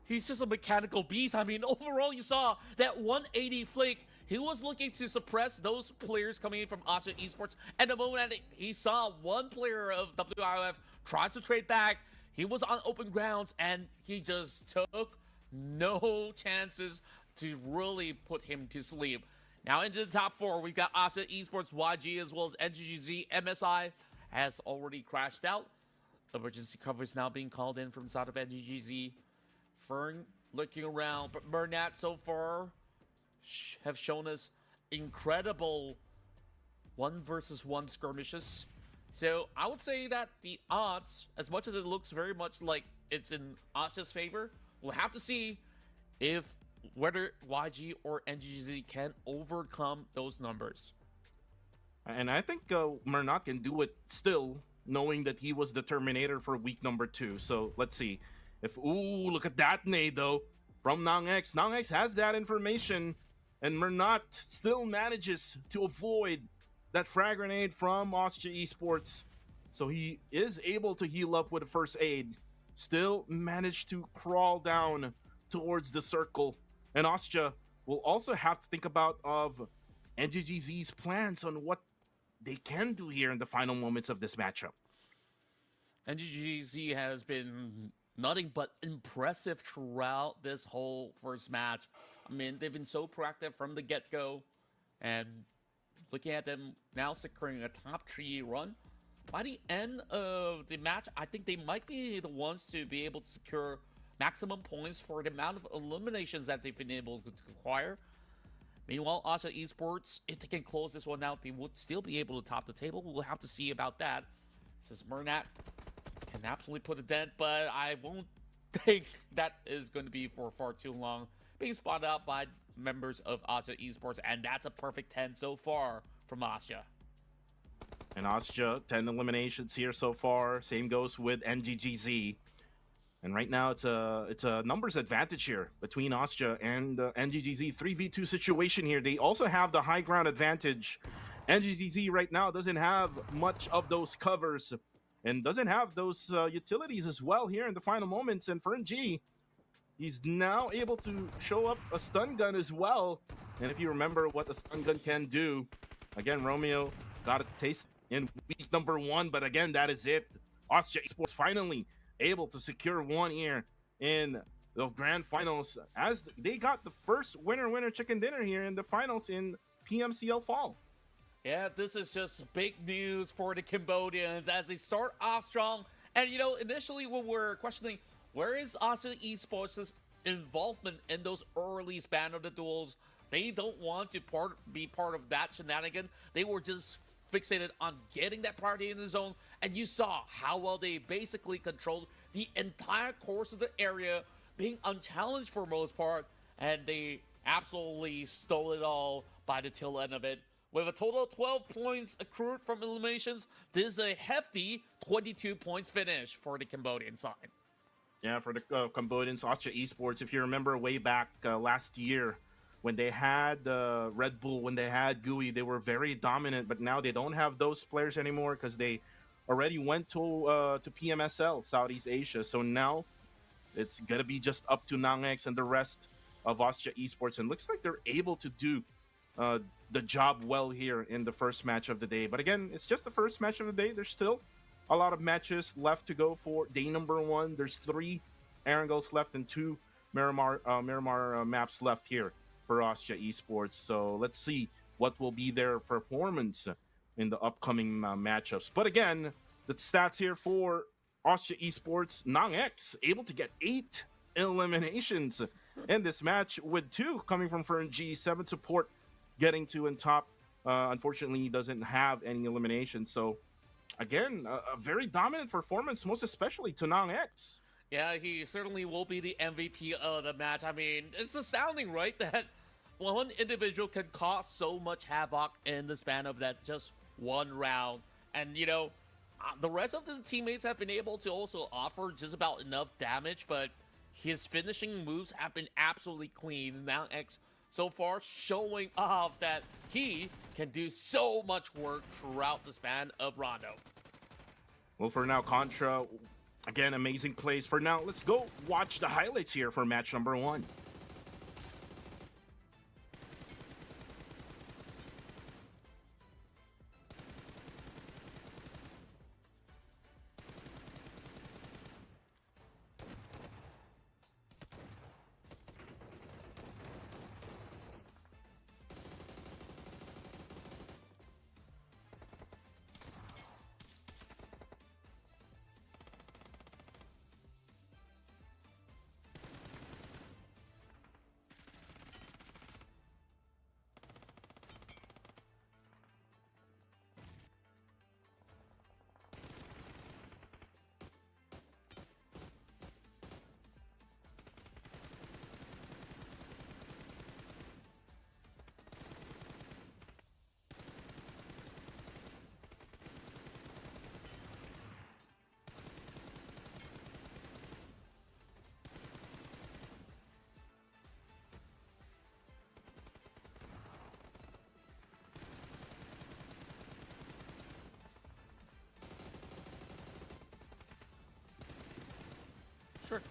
He's just a mechanical beast. I mean, overall, you saw that 180 flick. He was looking to suppress those players coming in from Austria Esports. And the moment he saw one player of WIOF tries to trade back, he was on open grounds and he just took no chances to really put him to sleep. Now into the top 4, we've got Austria Esports, YG, as well as NGGZ. MSI has already crashed out. Emergency coverage now being called in from the side of NGGZ. Fern looking around, but Burnett so far have shown us incredible 1 versus 1 skirmishes. So I would say that the odds, as much as it looks very much like it's in Austria's favor, we'll have to see if whether YG or NGGZ can overcome those numbers. And I think Murnat can do it still, knowing that he was the Terminator for week number 2. So let's see. Ooh, look at that nade though from Nang X. Nang X has that information, and Murnat still manages to avoid that frag grenade from Austria Esports. So he is able to heal up with a first aid. Still managed to crawl down towards the circle. And Austria will also have to think about of NGGZ's plans on what they can do here in the final moments of this matchup. NGGZ has been nothing but impressive throughout this whole first match. I mean, they've been so proactive from the get-go. And looking at them now securing a top 3 run. By the end of the match, I think they might be the ones to be able to secure maximum points for the amount of eliminations that they've been able to acquire. Meanwhile, Austria Esports, if they can close this one out, they would still be able to top the table. We'll have to see about that. Since Murnat can absolutely put a dent, but I won't think that is going to be for far too long. Being spotted out by members of Austria Esports, and that's a perfect 10 so far from Austria. And Austria, 10 eliminations here so far. Same goes with NGGZ. And right now, it's a numbers advantage here between Austria and NGGZ. 3v2 situation here. They also have the high ground advantage. NGGZ right now doesn't have much of those covers and doesn't have those utilities as well here in the final moments. And Fern G, he's now able to show up a stun gun as well. And if you remember what the stun gun can do, again, Romeo got a taste in week number 1, but again, that is it. Austria Esports finally able to secure 1 here in the grand finals as they got the first winner chicken dinner here in the finals in PMCL fall. Yeah, this is just big news for the Cambodians as they start off strong And initially when we're questioning where is Austin Esports' involvement in those early span of the duels, they don't want to be part of that shenanigan. They were just fixated on getting that party in the zone, and you saw how well they basically controlled the entire course of the area, being unchallenged for most part, and they absolutely stole it all by the tail end of it. With a total of 12 points accrued from eliminations, this is a hefty 22 points finish for the Cambodian side. Yeah, for the Cambodians, Austria Esports. If you remember way back last year, when they had Red Bull, when they had GUI, they were very dominant. But now they don't have those players anymore because they already went to PMSL, Southeast Asia. So now it's gonna be just up to Nangex and the rest of Austria Esports, and looks like they're able to do uh, the job well here in the first match of the day. But again, it's just the first match of the day. There's still a lot of matches left to go for day number one. There's 3 Erangels left and 2 Miramar maps left here for Austria Esports. So let's see what will be their performance in the upcoming matchups. But again, the stats here for Austria Esports: Nangex able to get 8 eliminations in this match, with 2 coming from Fern G. 7 support getting 2 in top. Unfortunately, he doesn't have any eliminations. So again, a very dominant performance, most especially to Nangex. Yeah, he certainly will be the MVP of the match. I mean, it's astounding, right? That one individual can cause so much havoc in the span of that just one round. And, the rest of the teammates have been able to also offer just about enough damage, but his finishing moves have been absolutely clean. Now X so far showing off that he can do so much work throughout the span of Rondo. Well, for now, Contra, again, amazing plays. For now, let's go watch the highlights here for match number 1. Sure.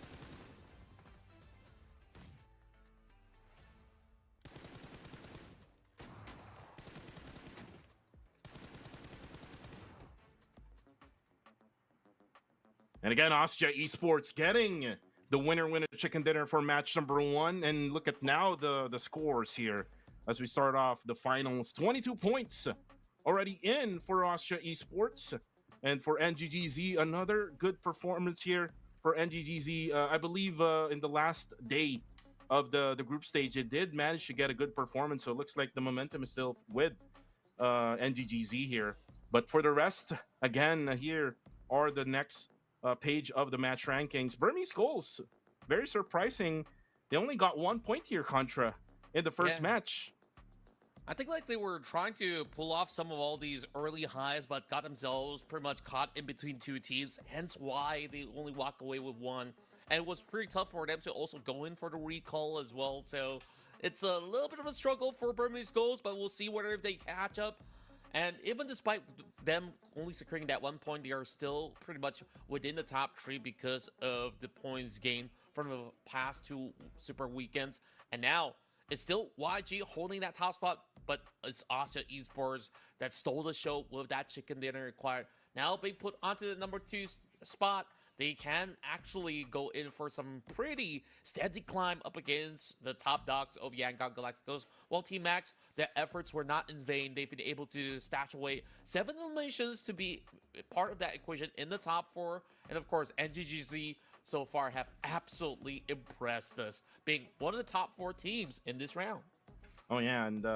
And again, Austria Esports getting the winner chicken dinner for match number 1. And look at now the scores here as we start off the finals. 22 points already in for Austria Esports. And for NGGZ, another good performance here for NGGZ. I believe in the last day of the group stage, it did manage to get a good performance. So it looks like the momentum is still with NGGZ here. But for the rest, again, here are the next page of the match rankings. Burmese goals, very surprising. They only got 1 point here, Contra, in the first match. I think like they were trying to pull off some of all these early highs, but got themselves pretty much caught in between 2 teams, hence why they only walk away with 1. And it was pretty tough for them to also go in for the recall as well. So it's a little bit of a struggle for Burmese goals, but we'll see whether if they catch up. And even despite them only securing that 1 point, they are still pretty much within the top 3 because of the points gained from the past 2 super weekends. And now it's still YG holding that top spot, but it's Austria Esports that stole the show with that chicken dinner acquired. Now being put onto the number 2 spot. they can actually go in for some pretty steady climb up against the top dogs of Yangon Galacticos. While Team Max, their efforts were not in vain. They've been able to stash away 7 eliminations to be part of that equation in the top 4. And of course, NGGZ so far have absolutely impressed us, being one of the top 4 teams in this round. Oh yeah, and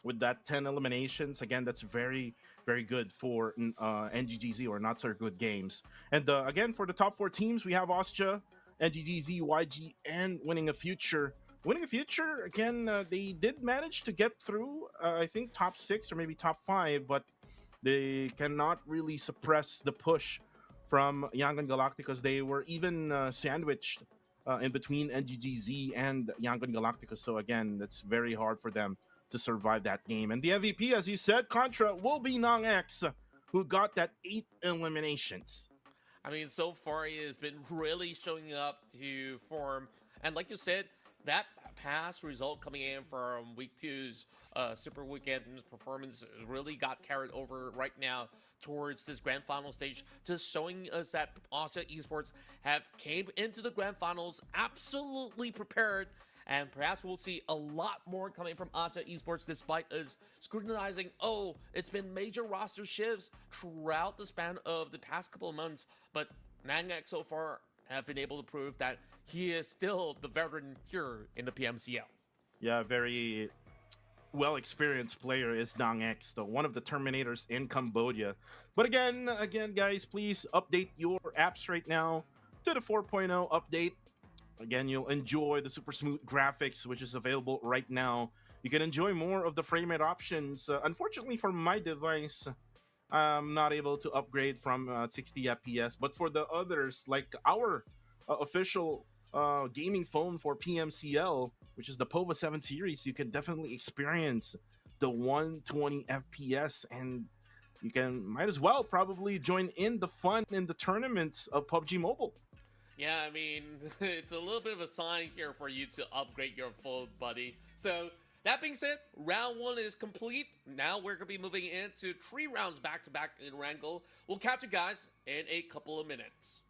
with that 10 eliminations, again, that's very, very good for NGGZ, or not so good games. And again, for the top 4 teams, we have Austria, NGGZ, YG, and Winning a Future. Winning a Future, again, they did manage to get through, I think, top 6 or maybe top 5, but they cannot really suppress the push from Yangon Galacticos. They were even sandwiched in between NGGZ and Yangon Galacticos. So again, it's very hard for them to survive that game. And the MVP, as you said, Contra, will be Nong X, who got that 8 eliminations. I mean, so far he has been really showing up to form. And like you said, that past result coming in from week 2's Super Weekend performance really got carried over right now towards this grand final stage, just showing us that Austria Esports have came into the grand finals absolutely prepared, and perhaps we'll see a lot more coming from Austria Esports despite us scrutinizing, it's been major roster shifts throughout the span of the past couple of months, but Nangak so far have been able to prove that he is still the veteran here in the PMCL. Yeah, very well-experienced player is Nong X, one of the Terminators in Cambodia. But again, guys, please update your apps right now to the 4.0 update. Again, you'll enjoy the super smooth graphics, which is available right now. You can enjoy more of the frame rate options. Unfortunately, for my device, I'm not able to upgrade from 60 FPS. But for the others, like our official gaming phone for PMCL, which is the POVA 7 series, you can definitely experience the 120 FPS, and you might as well probably join in the fun in the tournaments of PUBG Mobile. Yeah, I mean, it's a little bit of a sign here for you to upgrade your phone, buddy. So, that being said, round 1 is complete. Now we're going to be moving into 3 rounds back-to-back in Wrangle. We'll catch you guys in a couple of minutes.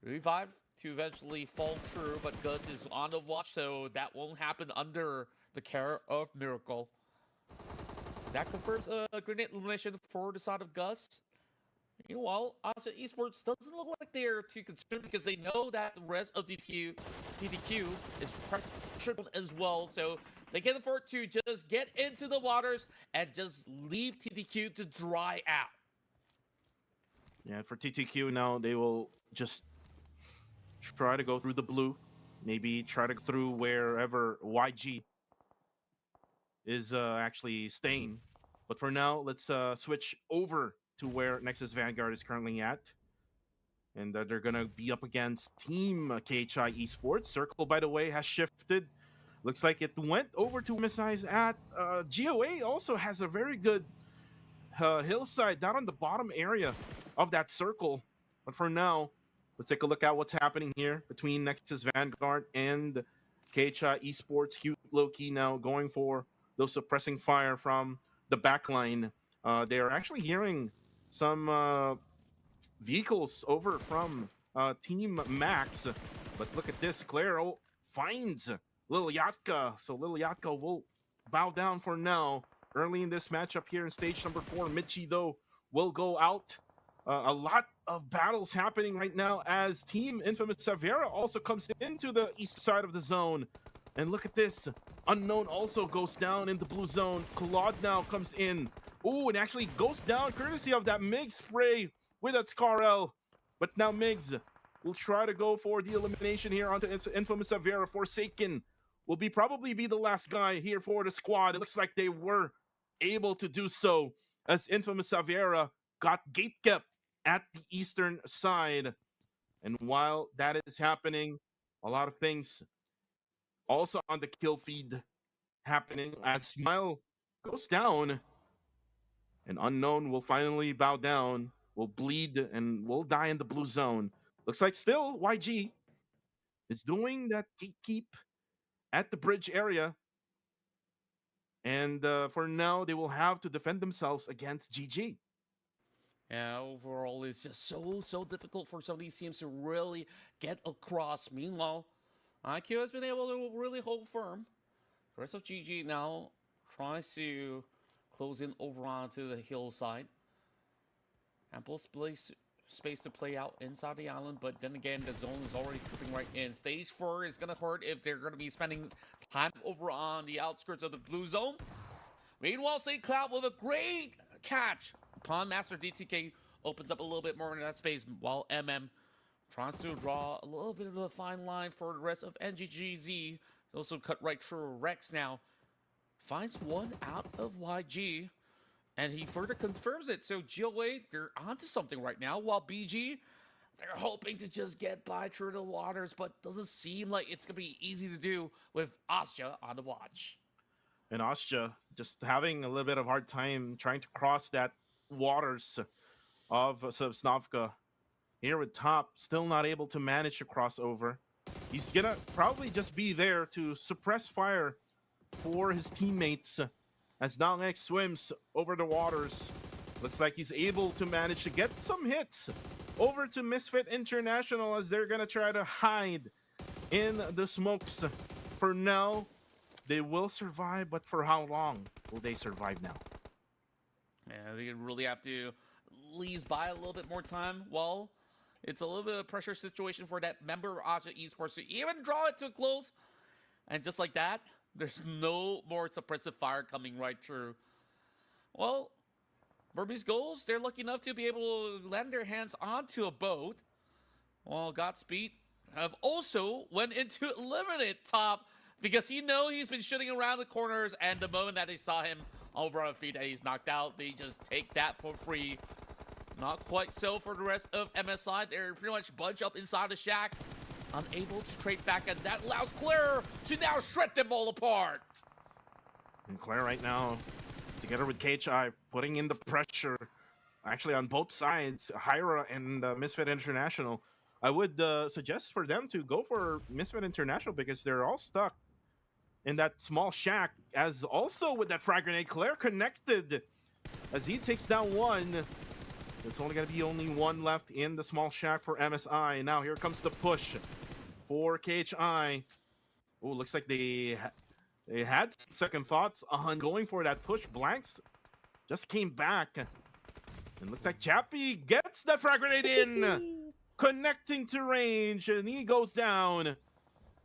Revive to eventually fall through, but Gus is on the watch, so that won't happen under the care of Miracle. That confirms a grenade elimination for the side of Gus. Meanwhile, Asia Esports doesn't look like they're too concerned because they know that the rest of TTQ is pressured as well, so they can afford to just get into the waters and just leave TTQ to dry out. Yeah, for TTQ now, they will just try to go through the blue, maybe try to go through wherever YG is actually staying. But for now, let's switch over to where Nexus Vanguard is currently at. And they're going to be up against Team KHI Esports. Circle, by the way, has shifted. Looks like it went over to MSI's at. GOA also has a very good hillside down on the bottom area of that circle. But for now, let's take a look at what's happening here between Nexus Vanguard and KHI Esports. Cute Loki now going for those suppressing fire from the backline. They are actually hearing some vehicles over from Team Max. But look at this. Claro finds Lil Yatka. So Lil Yatka will bow down for now. Early in this matchup here in stage number 4, Michi, though, will go out. A lot of battles happening right now as Team Infamous Savera also comes into the east side of the zone. And look at this. Unknown also goes down in the blue zone. Claude now comes in. Ooh, and actually goes down courtesy of that MiG spray with a Scarel. But now Migs will try to go for the elimination here onto Infamous Savera. Forsaken will probably be the last guy here for the squad. It looks like they were able to do so as Infamous Savera got gatekept at the eastern side. And while that is happening, a lot of things also on the kill feed happening as Smile goes down. And Unknown will finally bow down, will bleed, and will die in the blue zone. Looks like still YG is doing that gatekeep at the bridge area. And for now, they will have to defend themselves against GG. Yeah, overall, it's just so difficult for some of these teams to really get across. Meanwhile, IQ has been able to really hold firm. The rest of GG now tries to close in over onto the hillside. Ample space to play out inside the island, but then again, the zone is already creeping right in. Stage 4 is going to hurt if they're going to be spending time over on the outskirts of the blue zone. Meanwhile, St. Cloud with a great catch upon Master DTK opens up a little bit more in that space, while MM tries to draw a little bit of a fine line for the rest of NGGZ. Also cut right through Rex now. Finds one out of YG. And he further confirms it. So GOA, they're onto something right now. While BG, they're hoping to just get by through the waters, but doesn't seem like it's going to be easy to do with Astya on the watch. And Astya just having a little bit of hard time trying to cross that waters of Sosnovka. Here with Top, still not able to manage to cross over. He's going to probably just be there to suppress fire for his teammates. As Nongx swims over the waters, looks like he's able to manage to get some hits over to Misfit International as they're gonna try to hide in the smokes. For now, they will survive, but for how long will they survive now? Yeah, they really have to lease by a little bit more time. Well, it's a little bit of a pressure situation for that member of Asia Esports to even draw it to a close. And just like that, there's no more suppressive fire coming right through. Well, Burmese Goals, they're lucky enough to be able to land their hands onto a boat. Well, Godspeed have also went into eliminate Top because he's been shooting around the corners, and the moment that they saw him over on feet and he's knocked out, they just take that for free. Not quite so for the rest of MSI. They're pretty much bunched up inside the shack, unable to trade back, and that allows Claire to now shred them all apart. And Claire right now, together with KHI, putting in the pressure, actually on both sides, Hyra and Misfit International. I would suggest for them to go for Misfit International because they're all stuck in that small shack. As also with that frag grenade, Claire connected as he takes down one. It's only going to be only one left in the small shack for MSI. Now here comes the push for KHI. Oh, looks like they had some second thoughts on going for that push. Blanks just came back. And looks like Chappie gets the frag grenade in, connecting to range, and he goes down.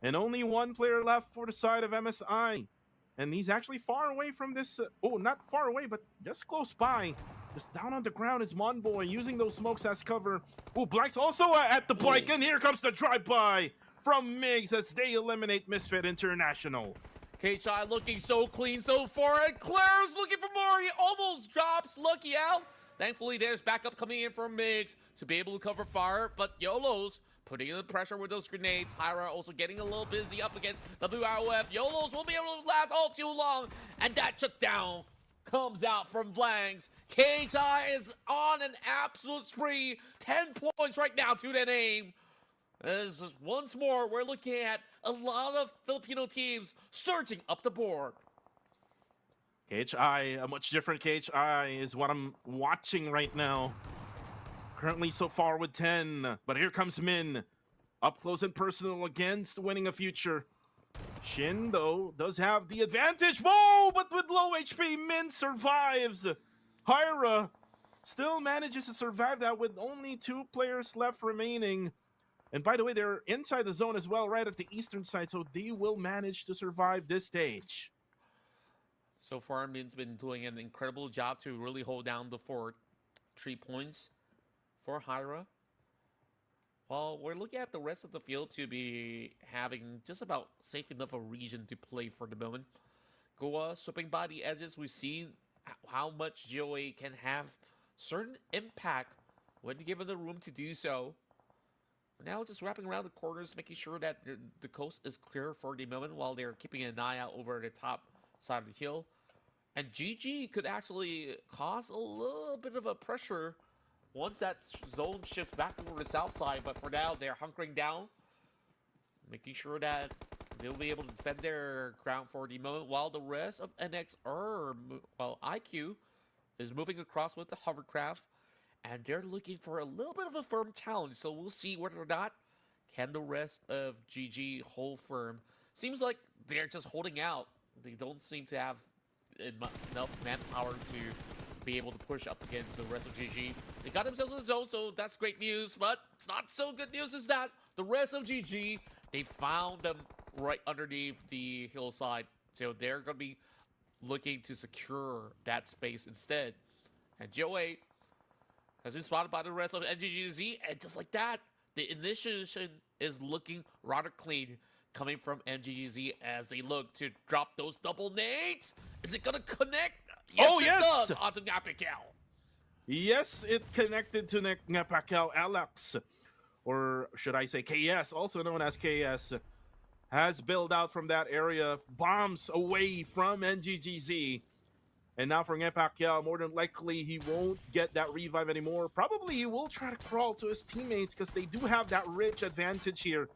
And only one player left for the side of MSI. And he's actually far away from this. Oh, not far away, but just close by. Just down on the ground is Monboy using those smokes as cover. Oh, Black's also at the bike, and here comes the drive-by from Migs as they eliminate Misfit International. KHI looking so clean so far, and Claire's looking for more. He almost drops Lucky out. Thankfully, there's backup coming in from Migs to be able to cover fire, but YOLO's putting in the pressure with those grenades. Hyra also getting a little busy up against WROF. YOLO's won't be able to last all too long, and that shutdown comes out from Blanks. KHI is on an absolute spree. 10 points right now to their name. As once more, we're looking at a lot of Filipino teams surging up the board. KHI, a much different KHI is what I'm watching right now. Currently so far with 10, but here comes Min. Up close and personal against winning a future. Shin, though, does have the advantage. Whoa, but with low HP, Min survives. Hyra still manages to survive that with only 2 players left remaining. And by the way, they're inside the zone as well, right at the eastern side, so they will manage to survive this stage. So far, Min's been doing an incredible job to really hold down the fort. 3 points for Hyra. Well, we're looking at the rest of the field to be having just about safe enough a region to play for the moment. Goa sweeping by the edges. We see how much GOA can have certain impact when given the room to do so. Now just wrapping around the corners, making sure that the coast is clear for the moment while they're keeping an eye out over the top side of the hill. And GG could actually cause a little bit of a pressure once that zone shifts back over the south side, but for now, they're hunkering down, making sure that they'll be able to defend their ground for the moment, while the rest of NX IQ is moving across with the hovercraft, and they're looking for a little bit of a firm challenge, so we'll see whether or not can the rest of GG hold firm. Seems like they're just holding out. They don't seem to have enough manpower to be able to push up against the rest of GG. They got themselves in the zone, so that's great news, but not so good news is that the rest of GG, they found them right underneath the hillside, so they're going to be looking to secure that space instead. And GOA has been spotted by the rest of NGGZ, and just like that, the initiation is looking rather clean coming from NGGZ as they look to drop those double nades. Is it going to connect? Yes, Oh, yes! It does onto Ngapical. Yes, it connected to Ngapical. Alex, or should I say KS, also known as KS, has built out from that area, bombs away from NGGZ. And now for Ngapical, more than likely he won't get that revive anymore. Probably he will try to crawl to his teammates because they do have that rich advantage here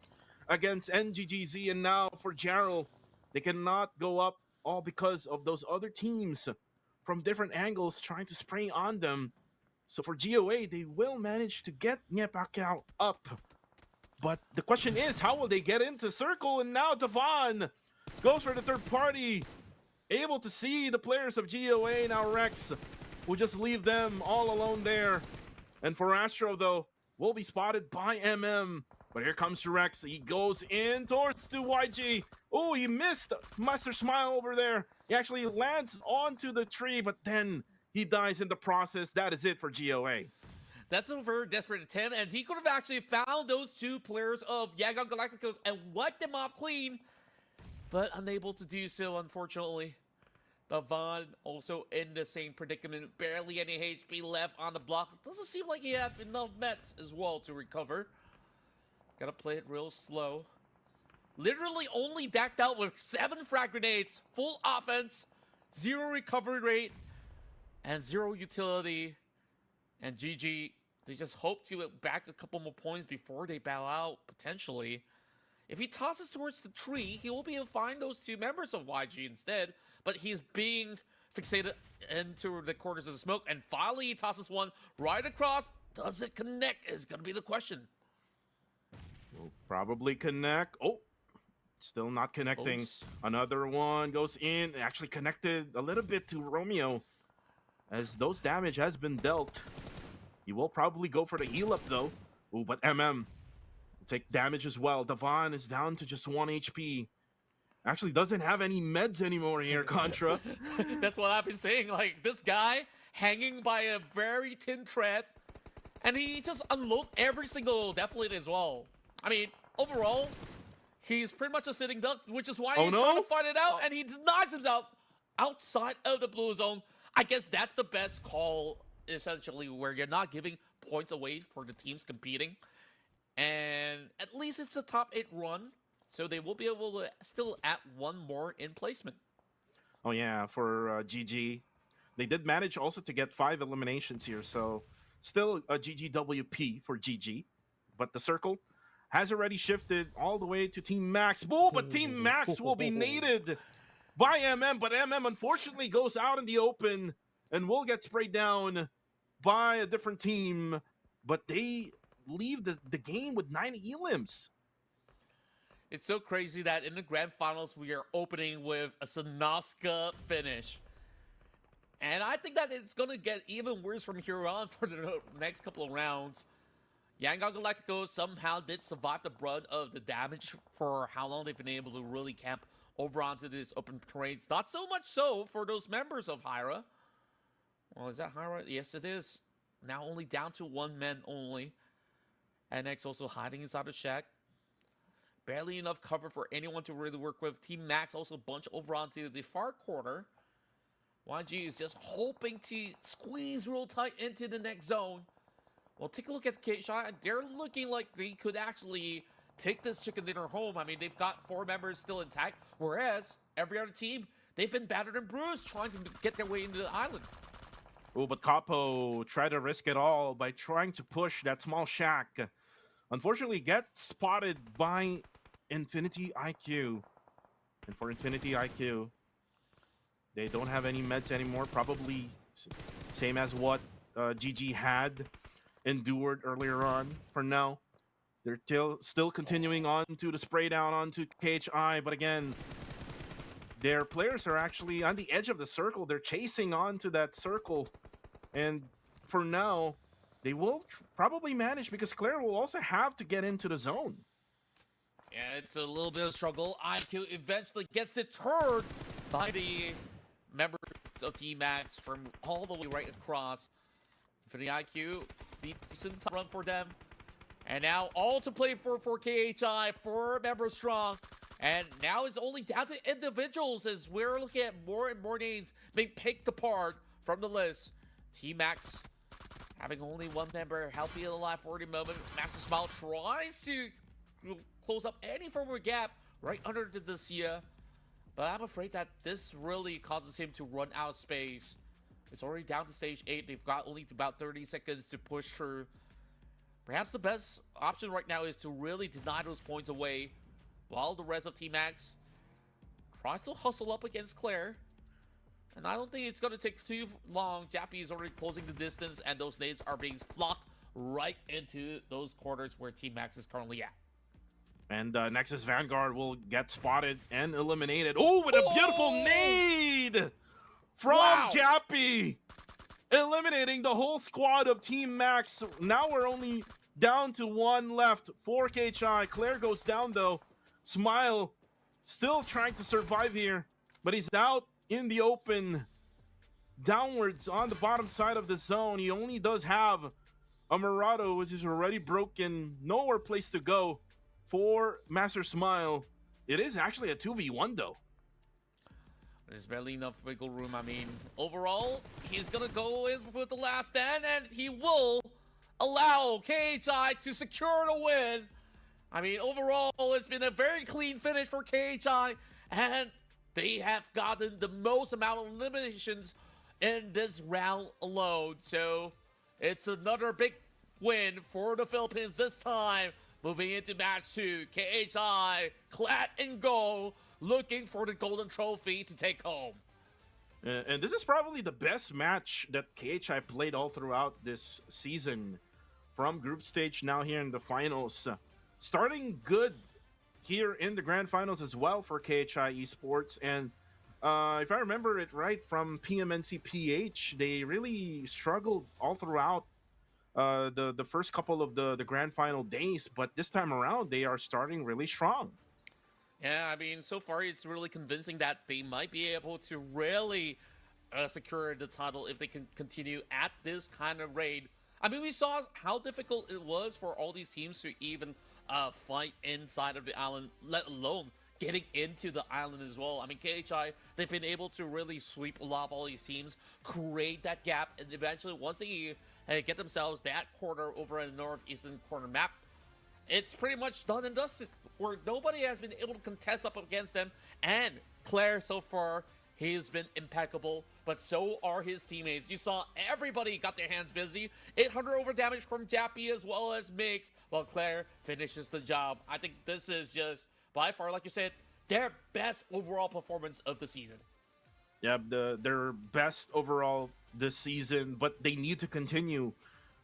against NGGZ. And now for Jarrell, they cannot go up all because of those other teams from different angles trying to spray on them. So for GOA, they will manage to get Ngapical up. But the question is, how will they get into circle? And now Devon goes for the third party. Able to see the players of GOA. Now Rex will just leave them all alone there. And for Astro, though, will be spotted by MM. But here comes Rex. He goes in towards to YG. Oh, he missed Master Smile over there. He actually lands onto the tree, but then he dies in the process. That is it for GOA. That's a very desperate attempt, and he could have actually found those 2 players of Yagon Galacticos and wiped them off clean, but unable to do so, unfortunately. Devon also in the same predicament, barely any HP left on the block. Doesn't seem like he has enough mets as well to recover. Gotta play it real slow. Literally only decked out with 7 frag grenades, full offense, 0 recovery rate, and 0 utility. And GG, they just hope to back a couple more points before they bow out, potentially. If he tosses towards the tree, he will be able to find those 2 members of YG instead, but he's being fixated into the corners of the smoke, and finally he tosses one right across. Does it connect is going to be the question. Will probably connect. Oh, still not connecting. Close. Another one goes in. Actually connected a little bit to Romeo. As those damage has been dealt. He will probably go for the heal up though. Ooh, but will take damage as well. Devon is down to just 1 HP. Actually doesn't have any meds anymore here, Contra. That's what I've been saying. Like, this guy hanging by a very thin thread, and he just unload every single death lead as well. I mean, overall, he's pretty much a sitting duck, which is why he's trying to fight it out, and he denies himself outside of the blue zone. I guess that's the best call, essentially, where you're not giving points away for the teams competing. And at least it's a top 8 run, so they will be able to still add one more in placement. Oh yeah, for GG. They did manage also to get 5 eliminations here, so still a GGWP for GG. But the circle has already shifted all the way to Team Max. Bull, but Team Max will be naded by but unfortunately goes out in the open and will get sprayed down by a different team. But they leave the game with 9 elims. It's so crazy that in the grand finals, we are opening with a Sanoska finish. And I think that it's going to get even worse from here on for the next couple of rounds. Yangon Galactico somehow did survive the brunt of the damage for how long they've been able to really camp over onto this open terrain. Not so much so for those members of Hyra. Well, is that Hyra? Yes, it is. Now only down to 1 man only. NX also hiding inside the shack. Barely enough cover for anyone to really work with. Team Max also bunch over onto the far corner. YG is just hoping to squeeze real tight into the next zone. Well, take a look at the K-Shot. They're looking like they could actually take this chicken dinner home. I mean, they've got 4 members still intact, whereas every other team, they've been battered and bruised trying to get their way into the island. Oh, but Capo tried to risk it all by trying to push that small shack. Unfortunately, get spotted by Infinity IQ. And for Infinity IQ, they don't have any meds anymore. Probably same as what GG had endured earlier on. For now, they're still continuing on to the spray down onto KHI. But again, their players are actually on the edge of the circle. They're chasing onto that circle. And for now, they will probably manage because Claire will also have to get into the zone. Yeah, it's a little bit of a struggle. IQ eventually gets deterred by the members of Team Max from all the way right across. For the IQ, decent run for them. And now all to play for KHI, 4 members strong. And now it's only down to individuals as we're looking at more and more names being picked apart from the list. Team Max having only 1 member healthy and alive for the moment. Master Smile tries to close up any form of gap right under the Dacia. But I'm afraid that this really causes him to run out of space. It's already down to stage 8. They've got only about 30 seconds to push through. Perhaps the best option right now is to really deny those points away while the rest of Team Max tries to hustle up against Claire. And I don't think it's going to take too long. Jappy is already closing the distance, and those nades are being flocked right into those corners where Team Max is currently at. And Nexus Vanguard will get spotted and eliminated. Oh, with a beautiful nade from Jappy! Eliminating the whole squad of Team Max. Now we're only down to 1 left for KHI. Claire goes down though. Smile still trying to survive here, but he's out in the open, downwards on the bottom side of the zone. He only does have a Murado, which is already broken. Nowhere place to go for Master Smile. It is actually a 2v1 though. There's barely enough wiggle room. I mean, overall, he's going to go in with the last stand, and he will allow KHI to secure the win. I mean, overall, it's been a very clean finish for KHI, and they have gotten the most amount of eliminations in this round alone. So it's another big win for the Philippines this time. Moving into match 2, KHI, clad in gold, looking for the golden trophy to take home. And this is probably the best match that KHI played all throughout this season, from group stage now here in the finals. Starting good here in the grand finals as well for KHI Esports. And if I remember it right from PMNC they really struggled all throughout the first couple of the grand final days. But this time around, they are starting really strong. Yeah, I mean, so far it's really convincing that they might be able to really secure the title if they can continue at this kind of rate. I mean, we saw how difficult it was for all these teams to even fight inside of the island, let alone getting into the island as well. I mean, KHI, they've been able to really sweep a lot of all these teams, create that gap, and eventually, once they get themselves that corner over in the northeastern corner map, it's pretty much done and dusted, where nobody has been able to contest up against them. And Claire, so far, he's been impeccable, but so are his teammates. You saw everybody got their hands busy. 800 over damage from Jappy as well as Mix, while Claire finishes the job. I think this is just, by far, like you said, their best overall performance of the season. Yeah, their best overall this season, but they need to continue.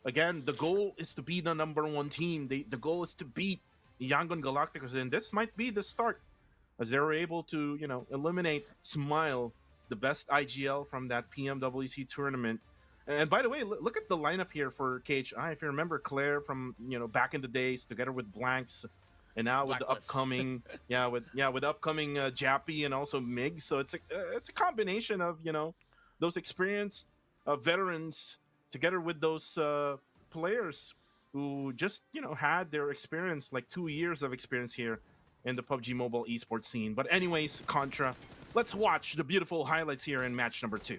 Again, the goal is to be the number one team. The goal is to beat Yangon Galacticos, and this might be the start, as they were able to, eliminate Smile, the best IGL from that PMWC tournament. And by the way, look at the lineup here for KHI. If you remember Claire from back in the days, together with Blanks, and now with the Blacklist. upcoming, with upcoming Jappy and also Mig. So it's a combination of those experienced veterans together with those players who just had their experience, like 2 years of experience here in the PUBG Mobile esports scene. But anyways, Contra, let's watch the beautiful highlights here in match number 2.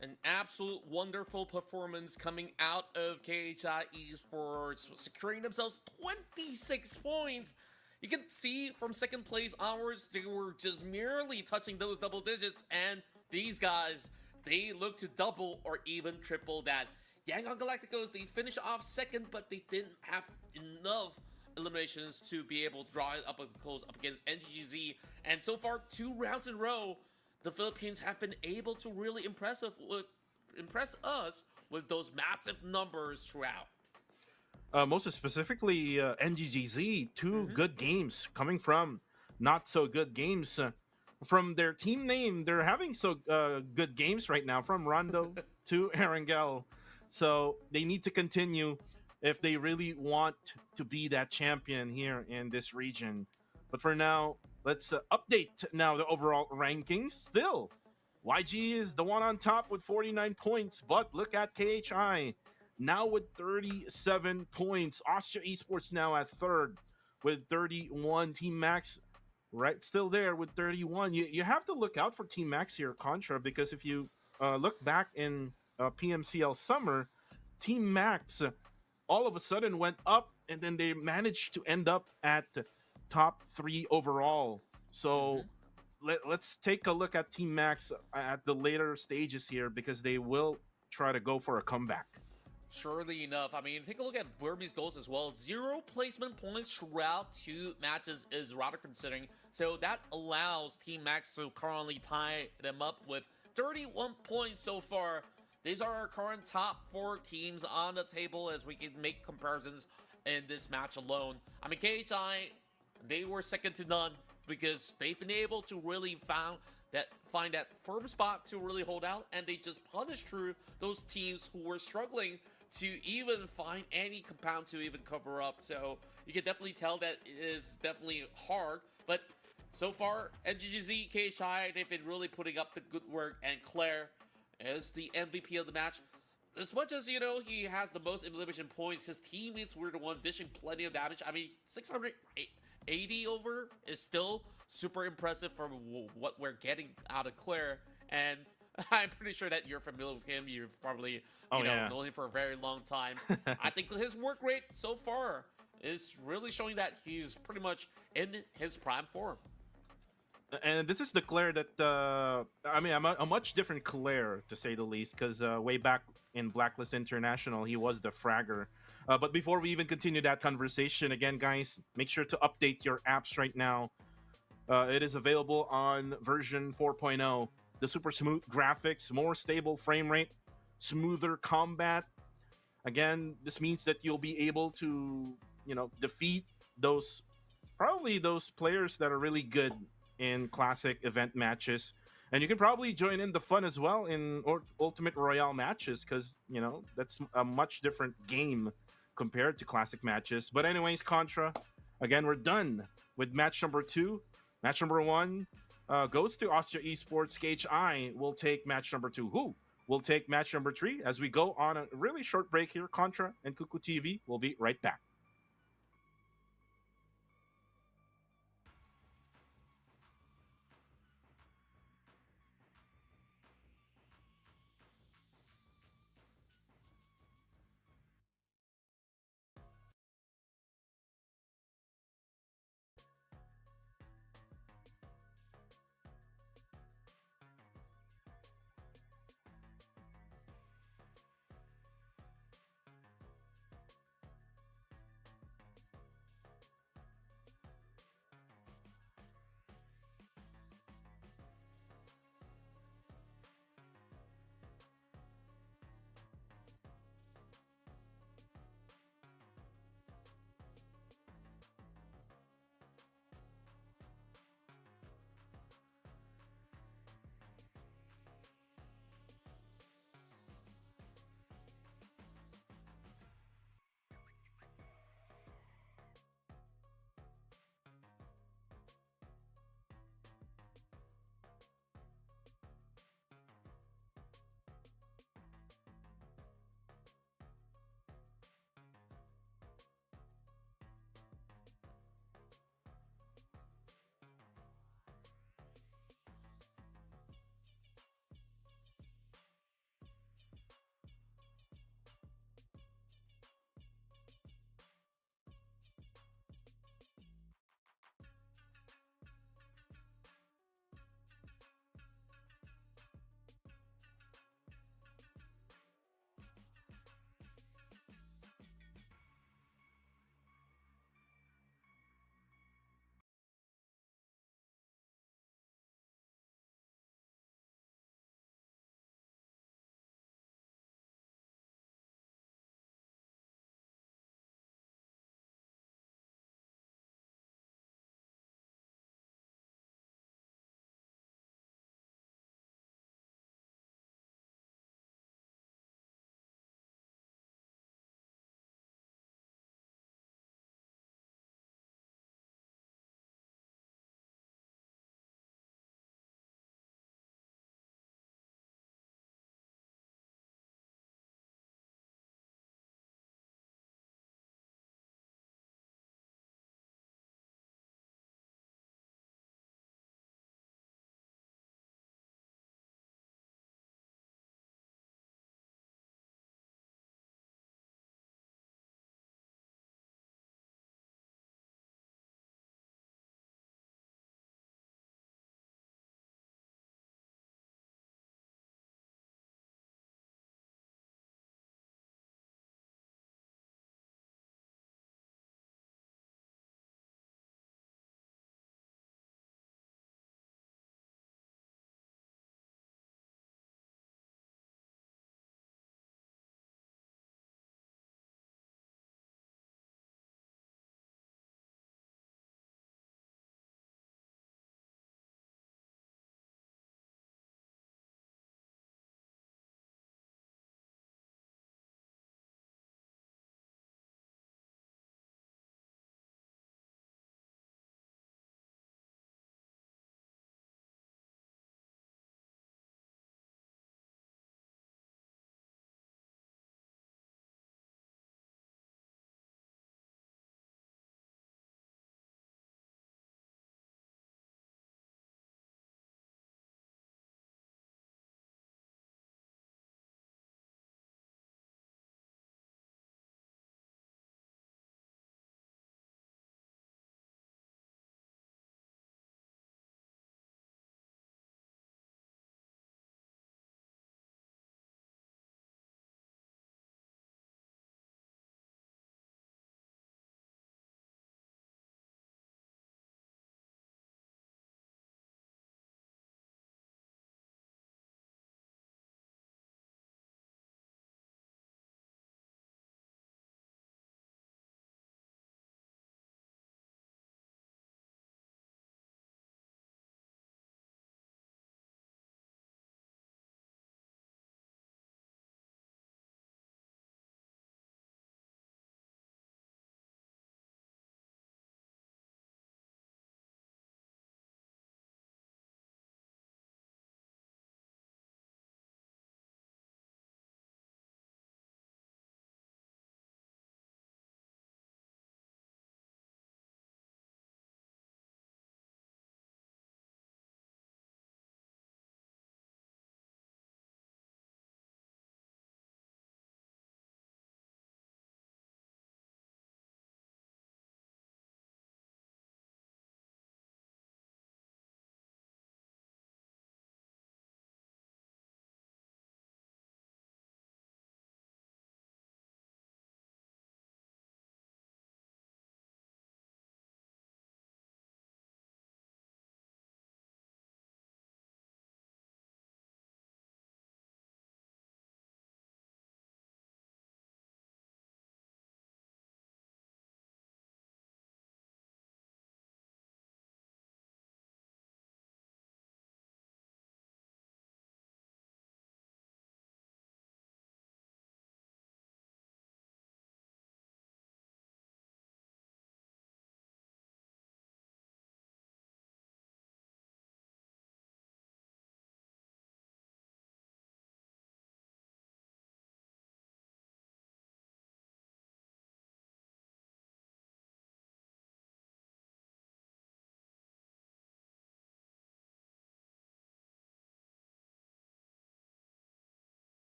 An absolute wonderful performance coming out of KHI Esports, securing themselves 26 points. You can see from second place onwards, they were just merely touching those double digits, and these guys, they look to double or even triple that. Yangon Galacticos, they finish off second, but they didn't have enough eliminations to be able to draw it up close up against NGGZ. And so far, 2 rounds in a row, the Philippines have been able to really impress us with those massive numbers throughout. Most specifically, NGGZ, 2 good games coming from not so good games. From their team name, they're having so good games right now, from Rondo to Erangel. So they need to continue if they really want to be that champion here in this region. But for now, let's update now the overall rankings. Still, YG is the one on top with 49 points, but look at KHI now with 37 points. Austria Esports now at third with 31. Team Max right still there with 31. You have to look out for Team Max here, Contra, because if you look back in PMCL summer, Team Max all of a sudden went up, and then they managed to end up at top 3 overall. So let's take a look at Team Max at the later stages here, because they will try to go for a comeback. Surely enough. I mean, take a look at Burmese goals as well. Zero placement points throughout two matches is rather considering. So that allows Team Max to currently tie them up with 31 points so far. These are our current top four teams on the table as we can make comparisons in this match alone. I mean, KHI, they were second to none because they've been able to really find that firm spot to really hold out, and they just punished through those teams who were struggling to even find any compound to even cover up. So you can definitely tell that it is definitely hard. But so far, NGGZ, KHI, they've been really putting up the good work, and Claire is the MVP of the match. As much as, he has the most elimination points, his teammates were the one dishing plenty of damage. I mean, 680 over is still super impressive for what we're getting out of Claire. And I'm pretty sure that you're familiar with him. You've probably, known him for a very long time. I think his work rate so far is really showing that he's pretty much in his prime form. And this is the Claire that I mean, a much different Claire to say the least, because way back in Blacklist International, he was the fragger. But before we even continue that conversation, again, guys, make sure to update your apps right now. It is available on version 4.0. The super smooth graphics, more stable frame rate, smoother combat. Again, this means that you'll be able to, defeat those players that are really good in classic event matches, and you can probably join in the fun as well in Ultimate Royale matches, because that's a much different game compared to classic matches. But anyways, Contra, again, we're done with match number 2. Match number 1 goes to Austria Esports. KHI will take match number 2. Who will take match number 3? As we go on a really short break here, Contra and Kuku TV will be right back.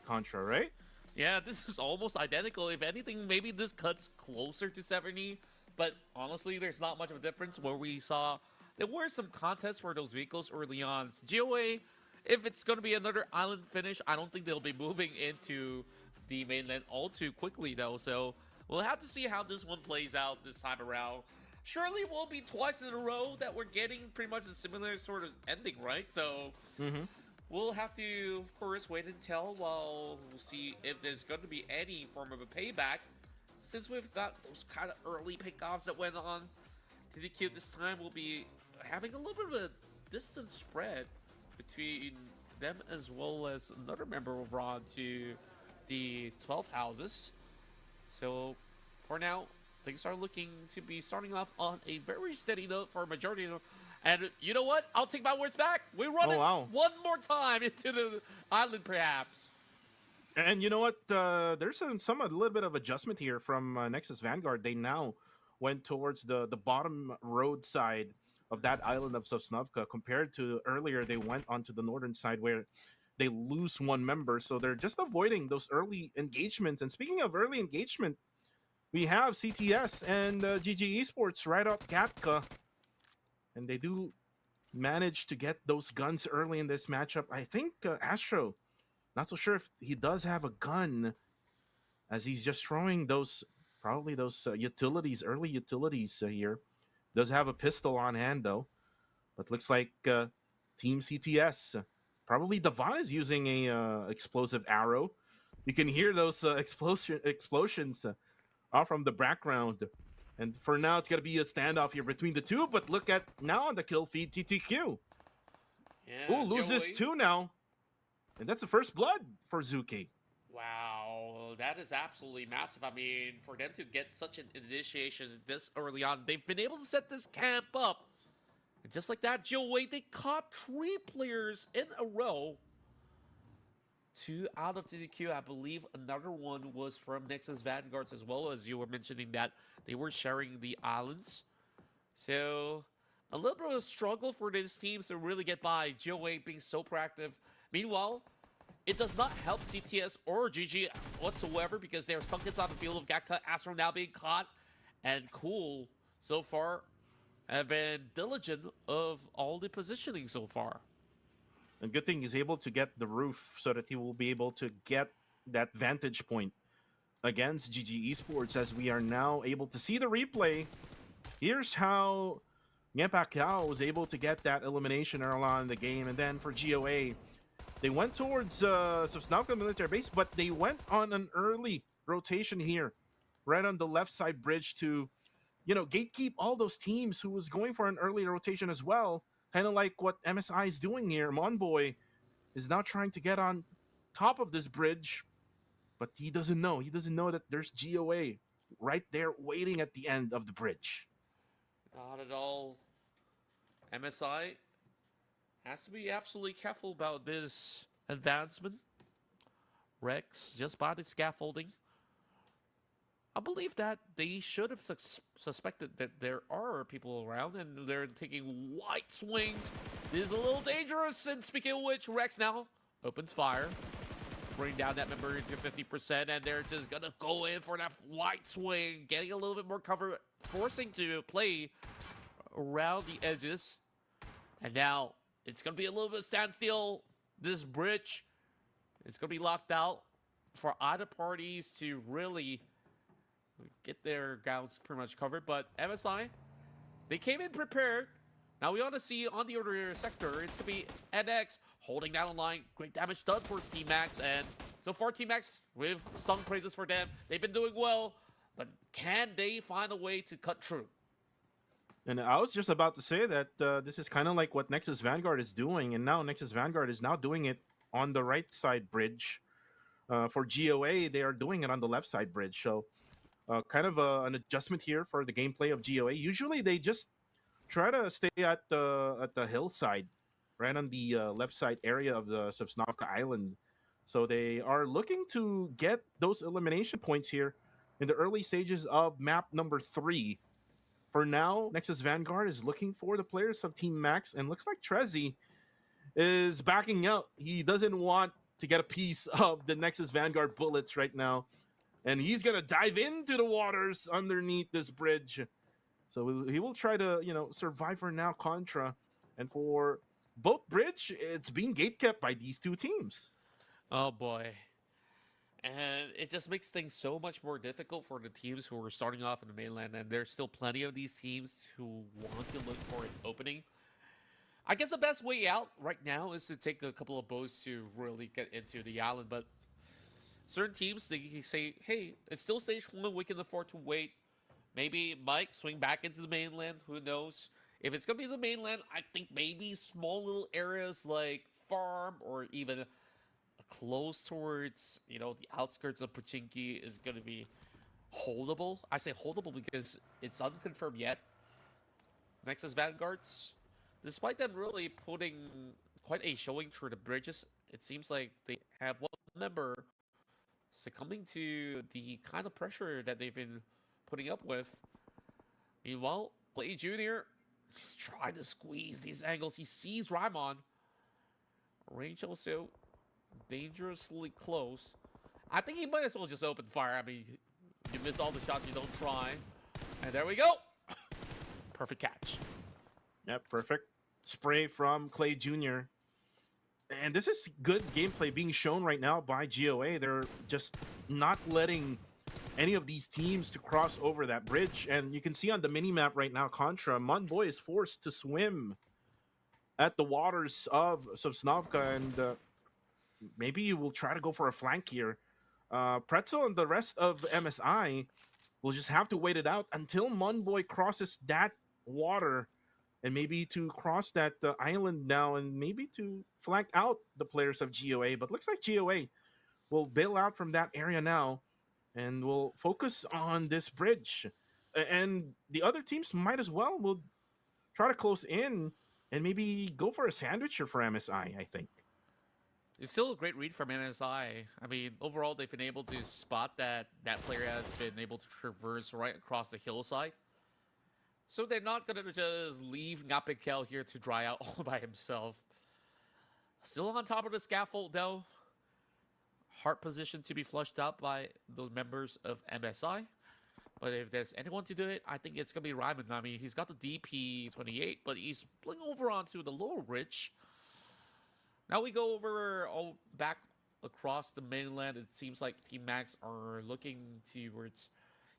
Contra, right? Yeah, this is almost identical. If anything, maybe this cuts closer to 70. But honestly, there's not much of a difference where we saw there were some contests for those vehicles early on. GOA, if it's going to be another island finish, I don't think they'll be moving into the mainland all too quickly, though. So we'll have to see how this one plays out this time around. Surely it won't be twice in a row that we're getting pretty much a similar sort of ending, right? So Mm-hmm. we'll have to, of course, wait and tell while we'll see if there's going to be any form of a payback. Since we've got those kind of early pickoffs that went on, TDQ this time will be having a little bit of a distance spread between them as well as another member of Raw to the 12 houses. So for now, things are looking to be starting off on a very steady note for a majority of them. And you know what? I'll take my words back. We run Oh it wow! one more time into the island, perhaps. And you know what? There's a little bit of adjustment here from Nexus Vanguard. They now went towards the bottom road side of that island of Sosnovka compared to earlier. They went onto the northern side where they lose one member, so they're just avoiding those early engagements. And speaking of early engagement, we have CTS and GG Esports right up Gatka, and they do manage to get those guns early in this matchup. I think Astro, not so sure if he does have a gun, as he's just throwing those probably those utilities, early utilities here. Does have a pistol on hand though, but looks like Team CTS. Probably Devon is using a explosive arrow. You can hear those explosions off from the background. And for now, it's going to be a standoff here between the two. But look at now on the kill feed, TTQ. Yeah, Oh, loses Joey. two now. And that's the first blood for Zuki. Wow, that is absolutely massive. I mean, for them to get such an initiation this early on, they've been able to set this camp up. And just like that, Joey, they caught 3 players in a row. 2 out of TDQ. I believe another one was from Nexus Vanguards as well, as you were mentioning that they were sharing the islands. So a little bit of a struggle for these teams to really get by. GOA being so proactive. Meanwhile, it does not help CTS or GG whatsoever because they're stuck inside the field of Gatka. Astro now being caught. And Cool, so far, have been diligent of all the positioning so far. And good thing he's able to get the roof so that he will be able to get that vantage point against GG Esports, as we are now able to see the replay. Here's how Pacquiao was able to get that elimination early on in the game. And then for GOA, they went towards Sosnovka military base, but they went on an early rotation here, right on the left side bridge to, gatekeep all those teams who was going for an early rotation as well. Kind of like what MSI is doing here. Monboy is now trying to get on top of this bridge, but he doesn't know. He doesn't know that there's GOA right there waiting at the end of the bridge. Not at all. MSI has to be absolutely careful about this advancement. Rex, just by the scaffolding. I believe that they should have suspected that there are people around and they're taking white swings. This is a little dangerous. And speaking of which, Rex now opens fire. Bring down that member to 50%, and they're just gonna go in for that white swing, getting a little bit more cover, forcing to play around the edges. And now it's gonna be a little bit of standstill. This bridge is gonna be locked out for either parties to really get their grounds pretty much covered. But MSI, they came in prepared. Now we ought to see on the other sector, it's gonna be NX holding down the line. Great damage done for Team Max, and so far Team Max, we've sung praises for them. They've been doing well, but can they find a way to cut through? And I was just about to say that this is kind of like what Nexus Vanguard is doing, and now Nexus Vanguard is now doing it on the right side bridge. For GOA, they are doing it on the left side bridge. So kind of an adjustment here for the gameplay of GOA. Usually they just try to stay at the hillside, right on the left side area of the Sosnovka Island. So they are looking to get those elimination points here in the early stages of map number 3. For now, Nexus Vanguard is looking for the players of Team Max, and looks like Trezzy is backing out. He doesn't want to get a piece of the Nexus Vanguard bullets right now. And he's going to dive into the waters underneath this bridge. So he will try to, survive for now, Contra. And for both bridge, it's being gatekept by these two teams. Oh boy. And it just makes things so much more difficult for the teams who are starting off in the mainland. And there's still plenty of these teams who want to look for an opening. I guess the best way out right now is to take a couple of boats to really get into the island. But certain teams, they say, hey, it's still stage 1. We can afford to wait. Maybe Mike swing back into the mainland. Who knows? If it's going to be the mainland, I think maybe small little areas like farm or even close towards, the outskirts of Pochinki is going to be holdable. I say holdable because it's unconfirmed yet. Nexus Vanguards, despite them really putting quite a showing through the bridges, it seems like they have one member succumbing to the kind of pressure that they've been putting up with. Meanwhile, Clay Jr., he's trying to squeeze these angles. He sees Raimon. Range also dangerously close. I think he might as well just open fire. I mean, you miss all the shots you don't try. And there we go. Perfect catch. Yep, perfect. Spray from Clay Jr. And this is good gameplay being shown right now by GOA. They're just not letting any of these teams to cross over that bridge. And you can see on the mini-map right now, Contra, Monboy is forced to swim at the waters of Sosnovka, and maybe you will try to go for a flank here. Pretzel and the rest of MSI will just have to wait it out until Monboy crosses that water, and maybe to cross that island now, and maybe to flank out the players of GOA. But looks like GOA will bail out from that area now and will focus on this bridge. And the other teams might as well will try to close in and maybe go for a sandwicher for MSI, I think. It's still a great read from MSI. I mean, overall, they've been able to spot that player has been able to traverse right across the hillside. So they're not going to just leave Ngapikel here to dry out all by himself. Still on top of the scaffold, though. Heart position to be flushed out by those members of MSI. But if there's anyone to do it, I think it's going to be Ryman. I mean, he's got the DP28, but he's pulling over onto the lower ridge. Now we go over back across the mainland. It seems like Team Max are looking towards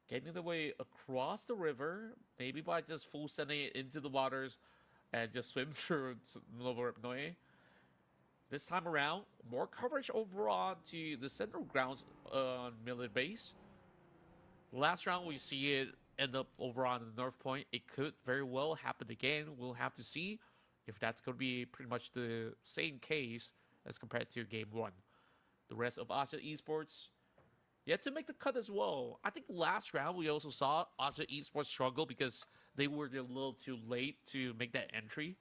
getting their way across the river, maybe by just full sending it into the waters and just swim through Novoripnoye. This time around, more coverage over on to the central grounds on Miller Base. Last round, we see it end up over on the North Point. It could very well happen again. We'll have to see if that's going to be pretty much the same case as compared to Game 1. The rest of Asia Esports yet to make the cut as well. I think last round we also saw Asia Esports struggle because they were a little too late to make that entry.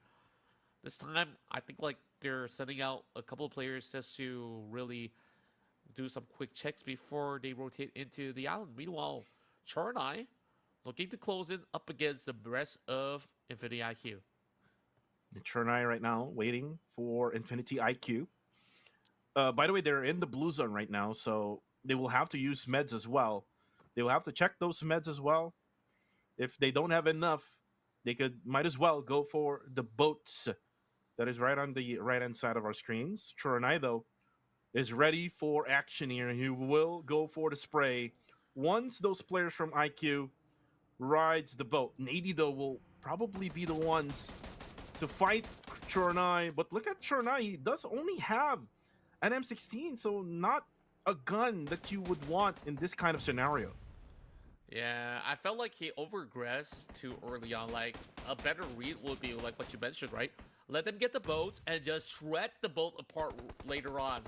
This time, I think like they're sending out a couple of players just to really do some quick checks before they rotate into the island. Meanwhile, Charnai looking to close in up against the rest of Infinity IQ. Chernai right now waiting for Infinity IQ. By the way, they're in the blue zone right now, so they will have to use meds as well. They will have to check those meds as well. If they don't have enough, they might as well go for the boats that is right on the right-hand side of our screens. Chernai, though, is ready for action here. He will go for the spray once those players from IQ rides the boat. Nady, though, will probably be the ones to fight Chernai. But look at Chernai. He does only have an M16, so not a gun that you would want in this kind of scenario. Yeah, I felt like he overaggressed too early on. Like, a better read would be like what you mentioned, right? Let them get the boats and just shred the boat apart later on.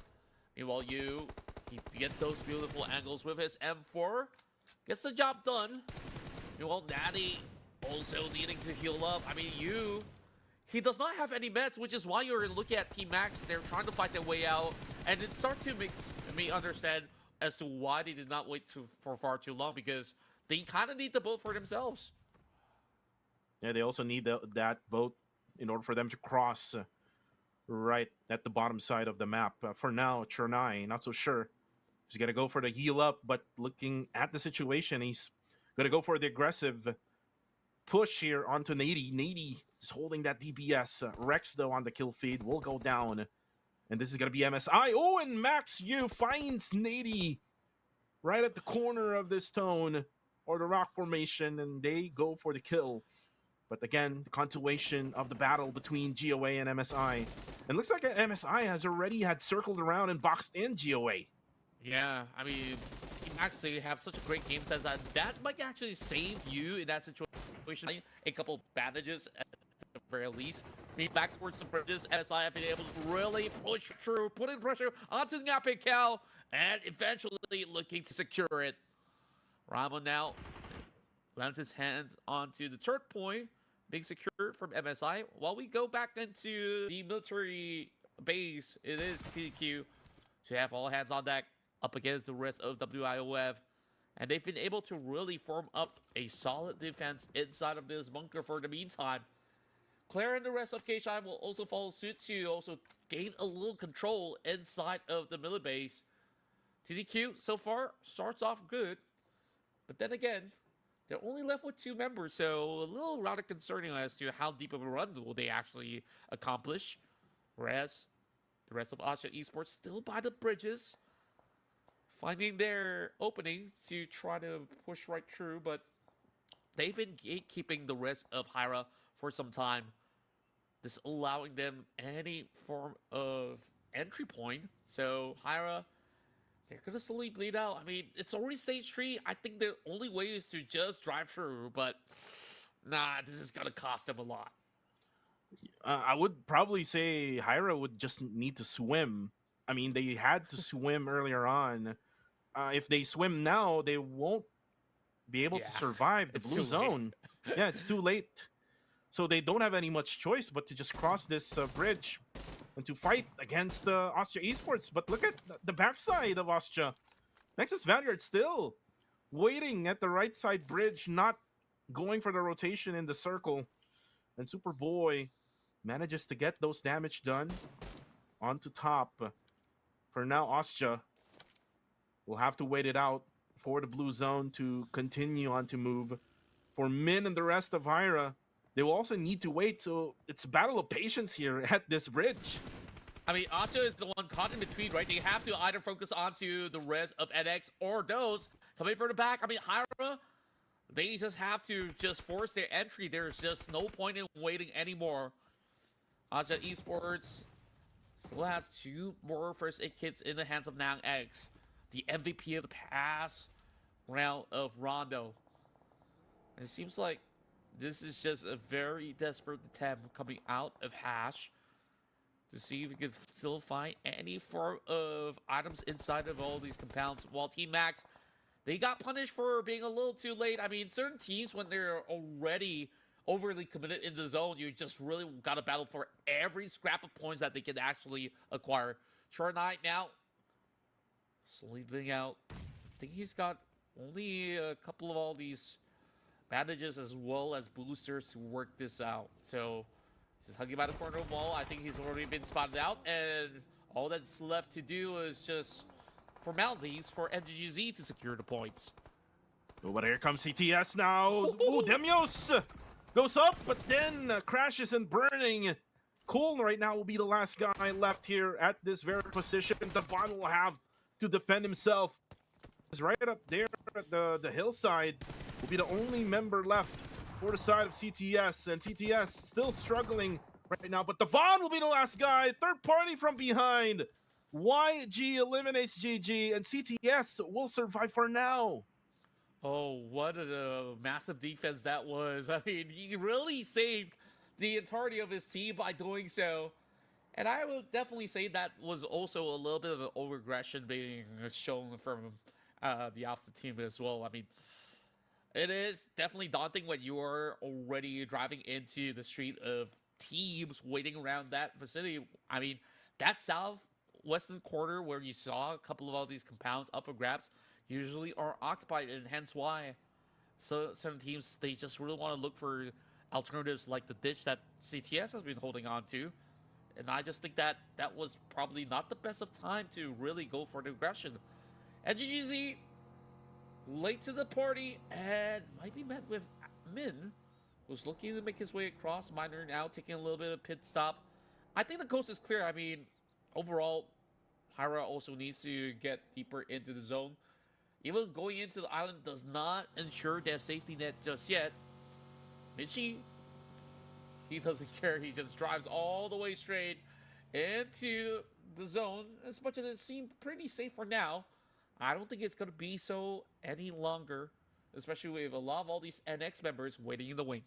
Meanwhile, he gets those beautiful angles with his M4. Gets the job done. Meanwhile, Natty also needing to heal up. I mean, he does not have any meds, which is why you're looking at Team Max. They're trying to fight their way out. And it starts to make me understand as to why they did not wait for far too long, because they kind of need the boat for themselves. Yeah, they also need that boat in order for them to cross right at the bottom side of the map. For now, Chernai, not so sure. He's going to go for the heal up, but looking at the situation, he's going to go for the aggressive push here onto Nady. Nady is holding that DPS. Rex, though, on the kill feed will go down. And this is going to be MSI. Oh, and Max Yu finds Nady right at the corner of this stone or the rock formation, and they go for the kill. But again, the continuation of the battle between GOA and MSI. And looks like MSI has already had circled around and boxed in GOA. Yeah, I mean, Team Max, they have such a great game sense that that might actually save you in that situation. A couple bandages at the very least. Being back towards the bridges, MSI have been able to really push through, putting pressure onto the Cal, and eventually looking to secure it. Ramo now lands his hands onto the third point, being secured from MSI. While we go back into the military base, it is TQ. So you have all hands on deck up against the rest of WIOF. And they've been able to really form up a solid defense inside of this bunker for the meantime. Claire and the rest of K-Shine will also follow suit to also gain a little control inside of the military base. TDQ so far starts off good, but then again, they're only left with 2 members, so a little rather concerning as to how deep of a run will they actually accomplish. Whereas the rest of Asia Esports still by the bridges, finding their opening to try to push right through, but they've been gatekeeping the risk of Hyra for some time, disallowing them any form of entry point. So Hyra, they're gonna slowly bleed out. I mean, it's already stage 3. I think the only way is to just drive through, but nah, this is gonna cost them a lot. I would probably say Hyra would just need to swim. I mean, they had to swim earlier on. If they swim now, they won't be able to Yeah, survive the it's blue too late. zone. Yeah, it's too late. So they don't have any much choice but to just cross this bridge and to fight against Austria Esports. But look at the backside of Austria. Nexus Vanguard still waiting at the right side bridge, not going for the rotation in the circle. And Superboy manages to get those damage done onto top. For now, Austria will have to wait it out for the blue zone to continue on to move. For Min and the rest of Hyra, they will also need to wait. So it's a battle of patience here at this bridge. I mean, Asha is the one caught in between, right? They have to either focus onto the rest of NX or those coming from the back. I mean, Hyra, they just have to just force their entry. There's just no point in waiting anymore. Asha Esports still has 2 more first aid kits in the hands of Nang X, the MVP of the past round of Rondo. And it seems like this is just a very desperate attempt coming out of Hash to see if we can still find any form of items inside of all these compounds. While Team Max, they got punished for being a little too late. I mean, certain teams, when they're already overly committed in the zone, you just really got to battle for every scrap of points that they can actually acquire. Short Knight now, sleeping out. I think he's got only a couple of all these bandages as well as boosters to work this out. So he's hugging by the corner of the wall. I think he's already been spotted out, and all that's left to do is just formalities for MGZ to secure the points. Oh, but here comes CTS now. Ooh, Demios goes up, but then crashes and burning. Cole right now will be the last guy left here at this very position. Devon will have to defend himself. He's right up there at the hillside. Will be the only member left for the side of CTS, and CTS still struggling right now. But Devon will be the last guy. Third party from behind. YG eliminates GG, and CTS will survive for now. Oh, what a massive defense that was. I mean, he really saved the entirety of his team by doing so. And I would definitely say that was also a little bit of an overaggression being shown from the opposite team as well. I mean, it is definitely daunting when you are already driving into the street of teams waiting around that vicinity. I mean, that southwestern quarter where you saw a couple of all these compounds up for grabs usually are occupied, and hence why certain teams, they just really want to look for alternatives like the ditch that CTS has been holding on to. And I just think that that was probably not the best of time to really go for the aggression. And GGZ late to the party and might be met with Min, who's looking to make his way across. Miner now taking a little bit of pit stop. I think the coast is clear. I mean, overall, Hyra also needs to get deeper into the zone. Even going into the island does not ensure their safety net just yet. Michi, he doesn't care. He just drives all the way straight into the zone. As much as it seemed pretty safe for now, I don't think it's going to be so any longer, especially with a lot of all these NX members waiting in the wing.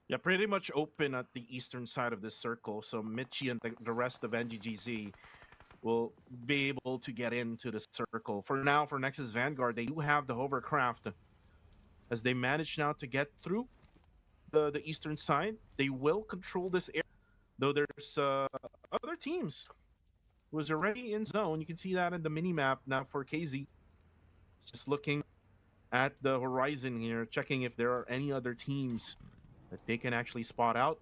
Yeah, pretty much open at the eastern side of this circle. So Michi and the rest of NGGZ will be able to get into the circle. For now, for Nexus Vanguard, they do have the hovercraft. As they manage now to get through the eastern side, they will control this area. Though there's other teams who's already in zone. You can see that in the mini map now for KZ. Just looking at the horizon here, checking if there are any other teams that they can actually spot out.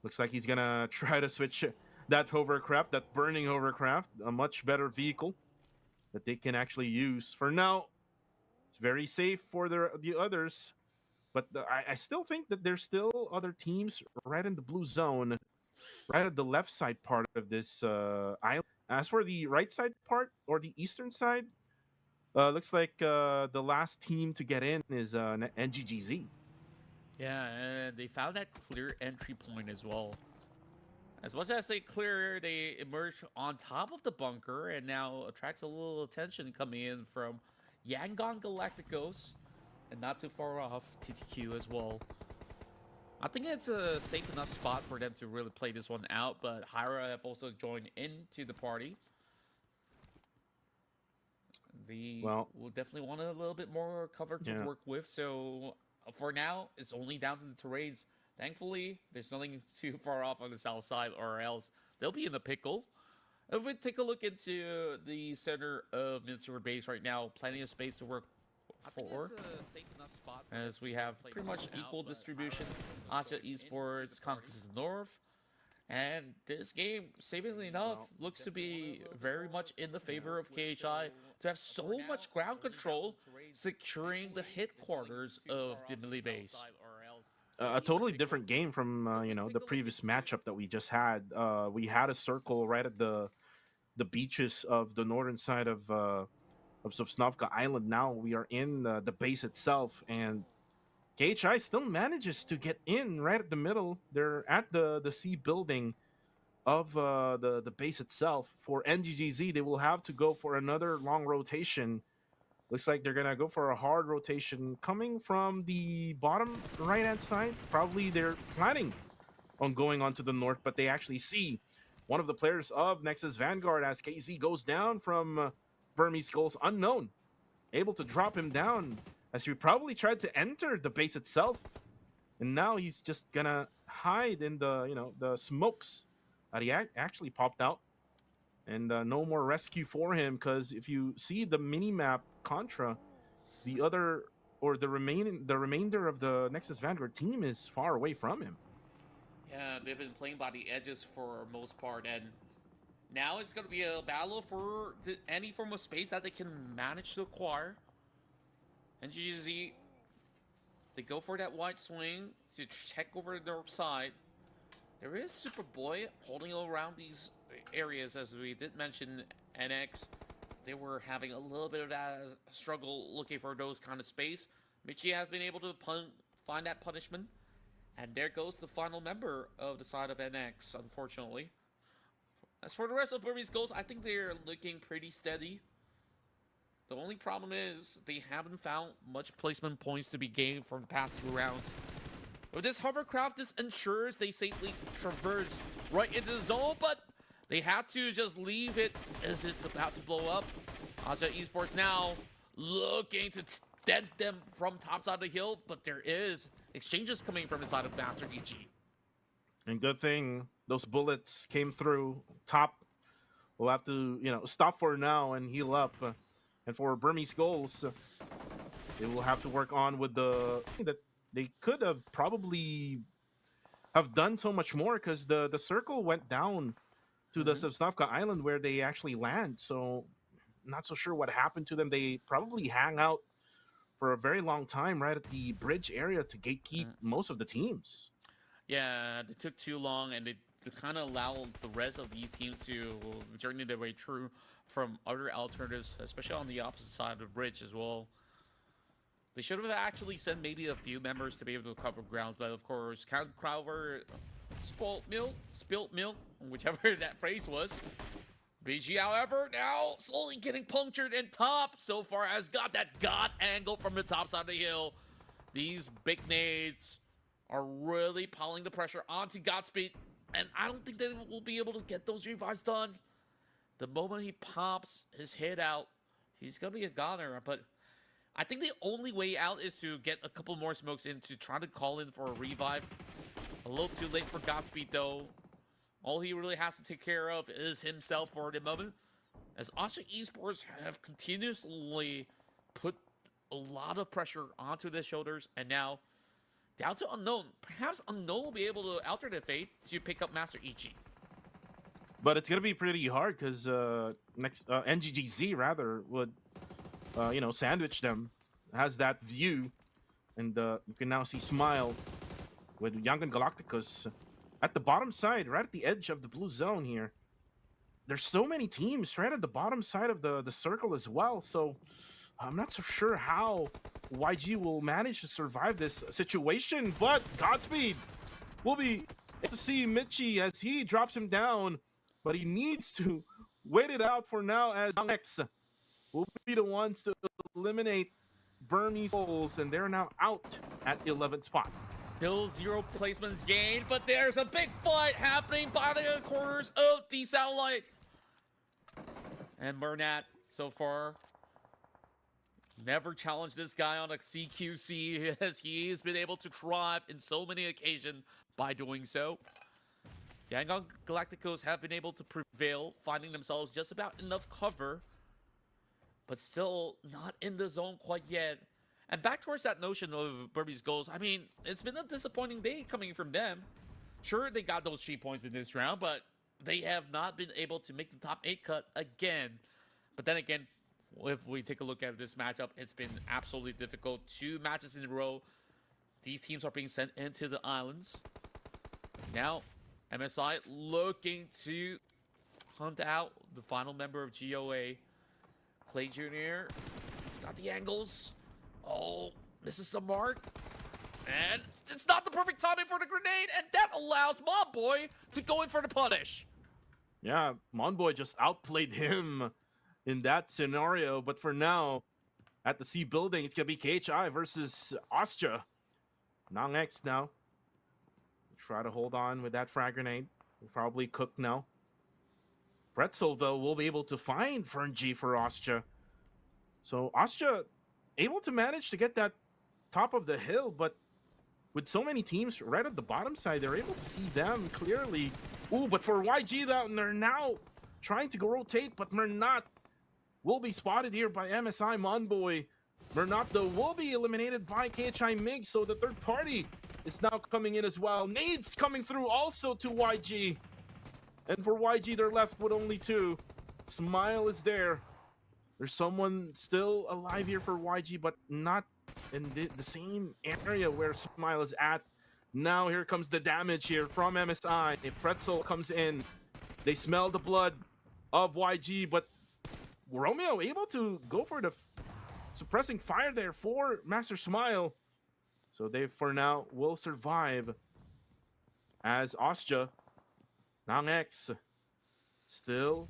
Looks like he's gonna try to switch that hovercraft, that burning hovercraft, a much better vehicle that they can actually use. For now, it's very safe for the others, but I still think that there's still other teams right in the blue zone, right at the left side part of this island. As for the right side part or the eastern side, looks like the last team to get in is NGGZ. Yeah, and they found that clear entry point as well. As much as I say clear, they emerge on top of the bunker and now attracts a little attention coming in from Yangon Galacticos and not too far off TTQ as well. I think it's a safe enough spot for them to really play this one out, but Hyra have also joined into the party. They will definitely want a little bit more cover to work with, so for now, it's only down to the terrains. Thankfully, there's nothing too far off on the south side, or else they'll be in the pickle. If we take a look into the center of Minster Base right now, plenty of space to work for. As we have pretty much equal distribution. Asia Esports conquers the north. And this game, savingly enough, looks to be very much in the favor of KHI to have so much ground control securing the headquarters of the melee base. A totally different game from the previous matchup that we just had. We had a circle right at the beaches of the northern side of Sosnovka Island. Now we are in the base itself, and KHI still manages to get in right at the middle. They're at the C building of the base itself. For NGGZ, they will have to go for another long rotation. Looks like they're gonna go for a hard rotation coming from the bottom right hand side. Probably they're planning on going onto the north, but they actually see one of the players of Nexus Vanguard as KZ goes down from Burmese Goals unknown, able to drop him down as he probably tried to enter the base itself, and now he's just gonna hide in the smokes that he actually popped out, and no more rescue for him. Because if you see the mini map Contra, the remainder of the Nexus Vanguard team is far away from him. Yeah, they've been playing by the edges for most part, and now it's going to be a battle for any form of space that they can manage to acquire. And GGZ, they go for that wide swing to check over the north side. There is Superboy holding around these areas, as we did mention. NX, they were having a little bit of that struggle looking for those kind of space. Michi has been able to find that punishment. And there goes the final member of the side of NX, unfortunately. As for the rest of Burmese Goals, I think they're looking pretty steady. The only problem is they haven't found much placement points to be gained from the past 2 rounds. With this hovercraft, this ensures they safely traverse right into the zone, but they had to just leave it as it's about to blow up. Asia Esports now looking to dent them from top side of the hill, but there is exchanges coming from the side of Master DG. And good thing those bullets came through top. We'll have to, stop for now and heal up. And for Burmese Goals, they will have to work on with that they could have probably have done so much more, because the circle went down to the Sosnovka Island where they actually land. So not so sure what happened to them. They probably hang out for a very long time right at the bridge area to gatekeep Mhm. most of the teams. Yeah, they took too long, and they kind of allowed the rest of these teams to journey their way through from other alternatives, especially on the opposite side of the bridge as well. They should have actually sent maybe a few members to be able to cover grounds, but of course, Count Crowder spilt milk, whichever that phrase was. BG, however, now slowly getting punctured and top so far has got that god angle from the top side of the hill. These big nades are really piling the pressure onto Godspeed, and I don't think they will be able to get those revives done. The moment he pops his head out, he's gonna be a goner, but I think the only way out is to get a couple more smokes in to try to call in for a revive. A little too late for Godspeed, though. All he really has to take care of is himself for the moment, as Austria Esports have continuously put a lot of pressure onto their shoulders, and now down to Unknown. Perhaps Unknown will be able to alter their fate to pick up Master Ichi. But it's gonna be pretty hard because next NGGZ rather would sandwich them. Has that view, and you can now see Smile with Young and Galacticus at the bottom side, right at the edge of the blue zone here. There's so many teams right at the bottom side of the circle as well, so I'm not so sure how YG will manage to survive this situation, but Godspeed will be able to see Michi as he drops him down, but he needs to wait it out for now as X will be the ones to eliminate Burmese Souls, and they're now out at the 11th spot. Still 0 placements gained, but there's a big fight happening by the corners of the satellite. And Murnat, so far, never challenged this guy on a CQC as he's been able to thrive in so many occasions by doing so. Yangon Galacticos have been able to prevail, finding themselves just about enough cover, but still not in the zone quite yet. And back towards that notion of Burmese goals, I mean, it's been a disappointing day coming from them. Sure, they got those 3 points in this round, but they have not been able to make the top 8 cut again. But then again, if we take a look at this matchup, it's been absolutely difficult. 2 matches in a row. These teams are being sent into the islands. Now, MSI looking to hunt out the final member of GOA. Clay Jr. He's got the angles. Oh, misses the mark. And it's not the perfect timing for the grenade, and that allows Monboy to go in for the punish. Yeah, Monboy just outplayed him in that scenario, but for now, at the C building, it's gonna be KHI versus Ostja. Nong X now. Try to hold on with that frag grenade. Will probably cook now. Pretzel, though, will be able to find Fernji for Ostja. So Ostja able to manage to get that top of the hill, but with so many teams right at the bottom side, they're able to see them clearly. Ooh, but for YG, though, they're now trying to go rotate, but Mernat will be spotted here by MSI Monboy. Mernat, though, will be eliminated by KHI MiG, so the third party is now coming in as well. Nades coming through also to YG. And for YG, they're left with only 2. Smile is there. There's someone still alive here for YG, but not in the same area where Smile is at. Now here comes the damage here from MSI. If Pretzel comes in, they smell the blood of YG, but Romeo able to go for the suppressing fire there for Master Smile. So they, for now, will survive as Ostja, Nang X, still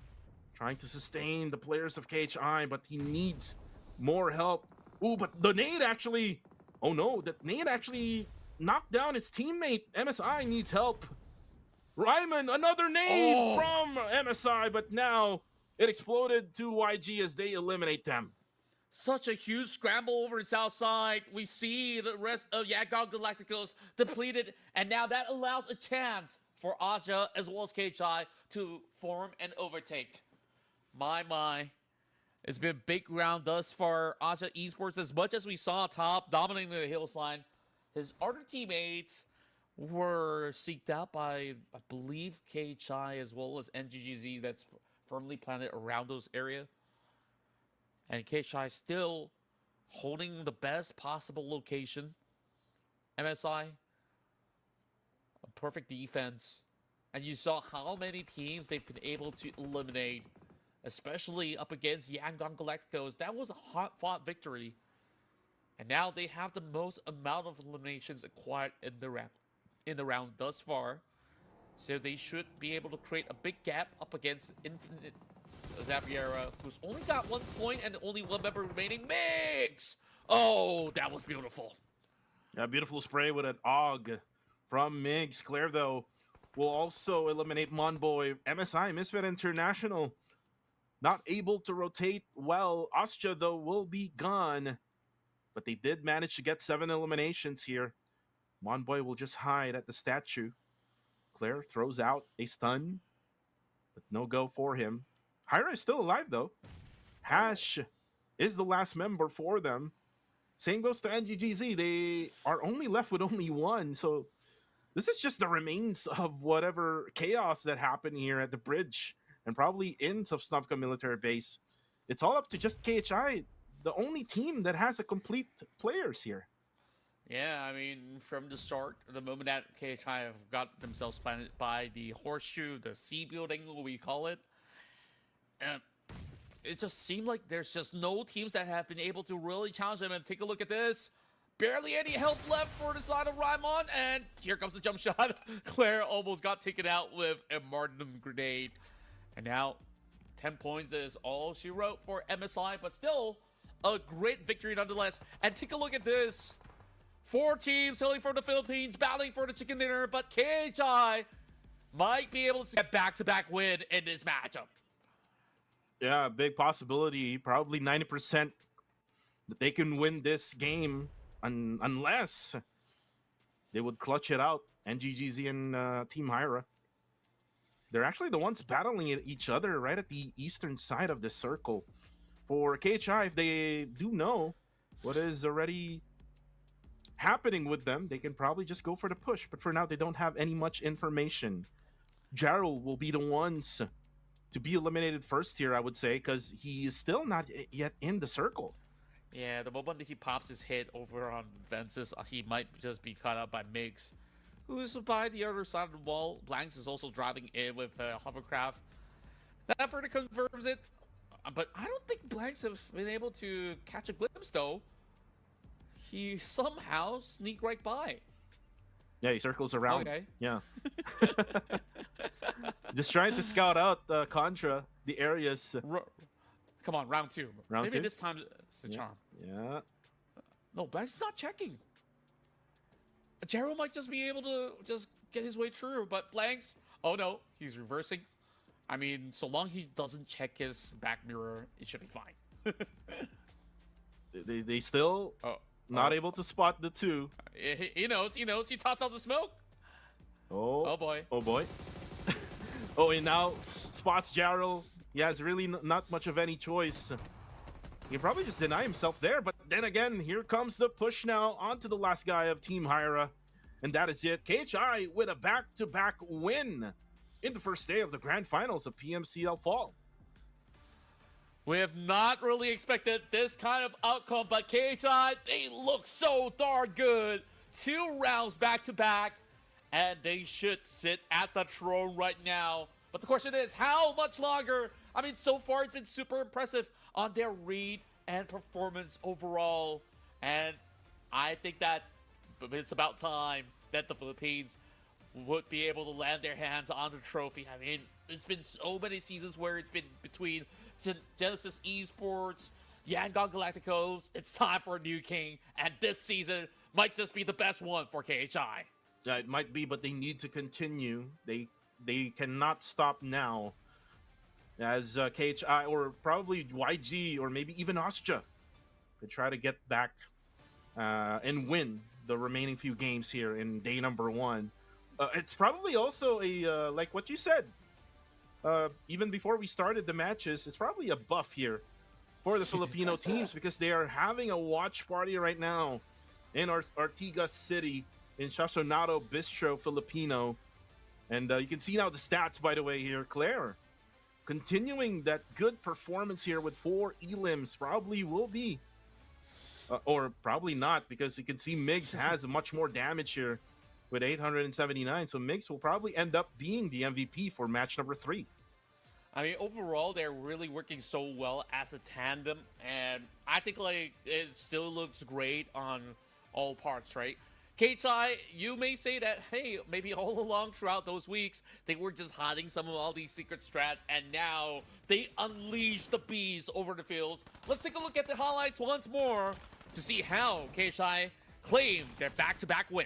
trying to sustain the players of KHI, but he needs more help. Ooh, but the nade actually... Oh no, that nade actually knocked down his teammate. MSI needs help. Ryman, another nade from MSI, but now it exploded to YG as they eliminate them. Such a huge scramble over the south side. We see the rest of Yangon Galacticos depleted, and now that allows a chance for Aja as well as KHI to form and overtake. My. It's been a big round thus far. Aja Esports, as much as we saw top dominating the hillside, his other teammates were seeked out by, I believe, KHI as well as NGGZ that's firmly planted around those area. And KHI still holding the best possible location. MSI, a perfect defense. And you saw how many teams they've been able to eliminate, especially up against Yangon Galacticos. That was a hot-fought victory. And now they have the most amount of eliminations acquired in the round thus far. So they should be able to create a big gap up against Infinite Zapiera, who's only got 1 point and only one member remaining. Mix! Oh, that was beautiful. Yeah, beautiful spray with an AUG from Migs. Claire, though, will also eliminate Monboy. MSI, Misfit International, not able to rotate well. Ostja, though, will be gone. But they did manage to get 7 eliminations here. Monboy will just hide at the statue. Claire throws out a stun, but no go for him. Hyra is still alive, though. Hash is the last member for them. Same goes to NGGZ. They are only left with only 1. So this is just the remains of whatever chaos that happened here at the bridge and probably in Sovsnovka military base. It's all up to just KHI, the only team that has a complete players here. Yeah, I mean, from the start, the moment that KHI have got themselves planted by the horseshoe, the C building, we call it, it just seemed like there's just no teams that have been able to really challenge them. And take a look at this. Barely any health left for the side of Raimon, and here comes the jump shot. Claire almost got taken out with a Martyrdom grenade. And now, 10 points is all she wrote for MSI, but still a great victory nonetheless. And take a look at this. 4 teams hailing from the Philippines, battling for the chicken dinner, but KHI might be able to get back-to-back win in this matchup. Yeah, big possibility. Probably 90% that they can win this game unless they would clutch it out. NGGZ and Team Hyra. They're actually the ones battling each other right at the eastern side of the circle. For KHI, if they do know what is already happening with them, they can probably just go for the push. But for now, they don't have any much information. Jarrell will be the ones to be eliminated first here, I would say, because he is still not yet in the circle. Yeah, the moment he pops his head over on Ventus, he might just be caught up by Migs, who's by the other side of the wall. Blanks is also driving in with hovercraft. That further confirms it, but I don't think Blanks have been able to catch a glimpse, though. He somehow sneaked right by. Yeah, he circles around. Okay. Yeah. Just trying to scout out Contra, the areas. Come on, round 2. Round 2? Maybe this time it's the charm. Yeah. No, Blanks is not checking. Jero might just be able to just get his way through, but Blanks, oh no, he's reversing. I mean, so long he doesn't check his back mirror, it should be fine. they still not able to spot the 2. He knows, he tossed out the smoke. Oh boy. Oh boy. Oh, and now spots Jarrell. He has really not much of any choice. He can probably just deny himself there, but then again, here comes the push now onto the last guy of Team Hyra. And that is it. KHI with a back-to-back win in the first day of the grand finals of PMCL Fall. We have not really expected this kind of outcome, but KHI, they look so darn good. 2 rounds back-to-back, and they should sit at the throne right now. But the question is, how much longer? I mean, so far it's been super impressive on their read and performance overall. And I think that it's about time that the Philippines would be able to land their hands on the trophy. I mean, it's been so many seasons where it's been between Genesis Esports, Yangon Galacticos. It's time for a new king, and this season might just be the best one for KHI. Yeah, it might be, but they need to continue. They cannot stop now. As KHI or probably YG or maybe even Ostja could try to get back and win the remaining few games here in day number 1. It's probably also a like what you said. Even before we started the matches, it's probably a buff here for the Filipino teams because they are having a watch party right now in Ortigas City. in Sasonado Bistro Filipino. And you can see now the stats, by the way, here. Claire continuing that good performance here with 4 elims. Probably will be, or probably not, because you can see Migs has much more damage here with 879. So Migs will probably end up being the MVP for match number 3. I mean, overall, they're really working so well as a tandem, and I think like it still looks great on all parts, right? KHI, you may say that, hey, maybe all along throughout those weeks, they were just hiding some of all these secret strats, and now they unleash the bees over the fields. Let's take a look at the highlights once more to see how KHI claim their back-to-back win.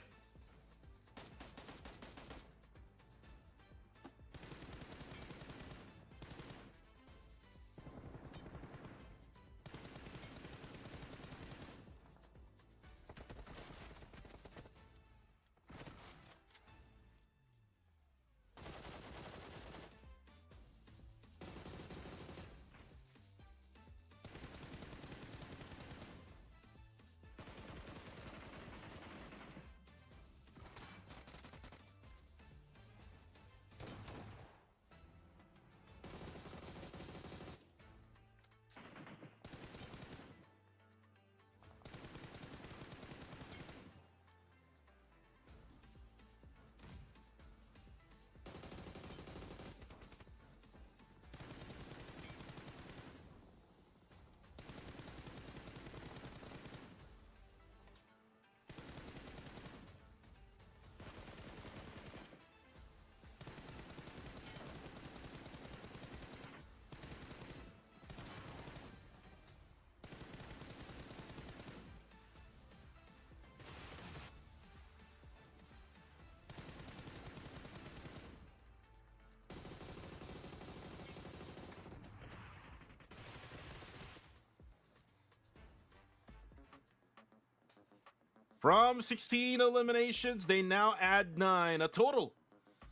From 16 eliminations, they now add 9, a total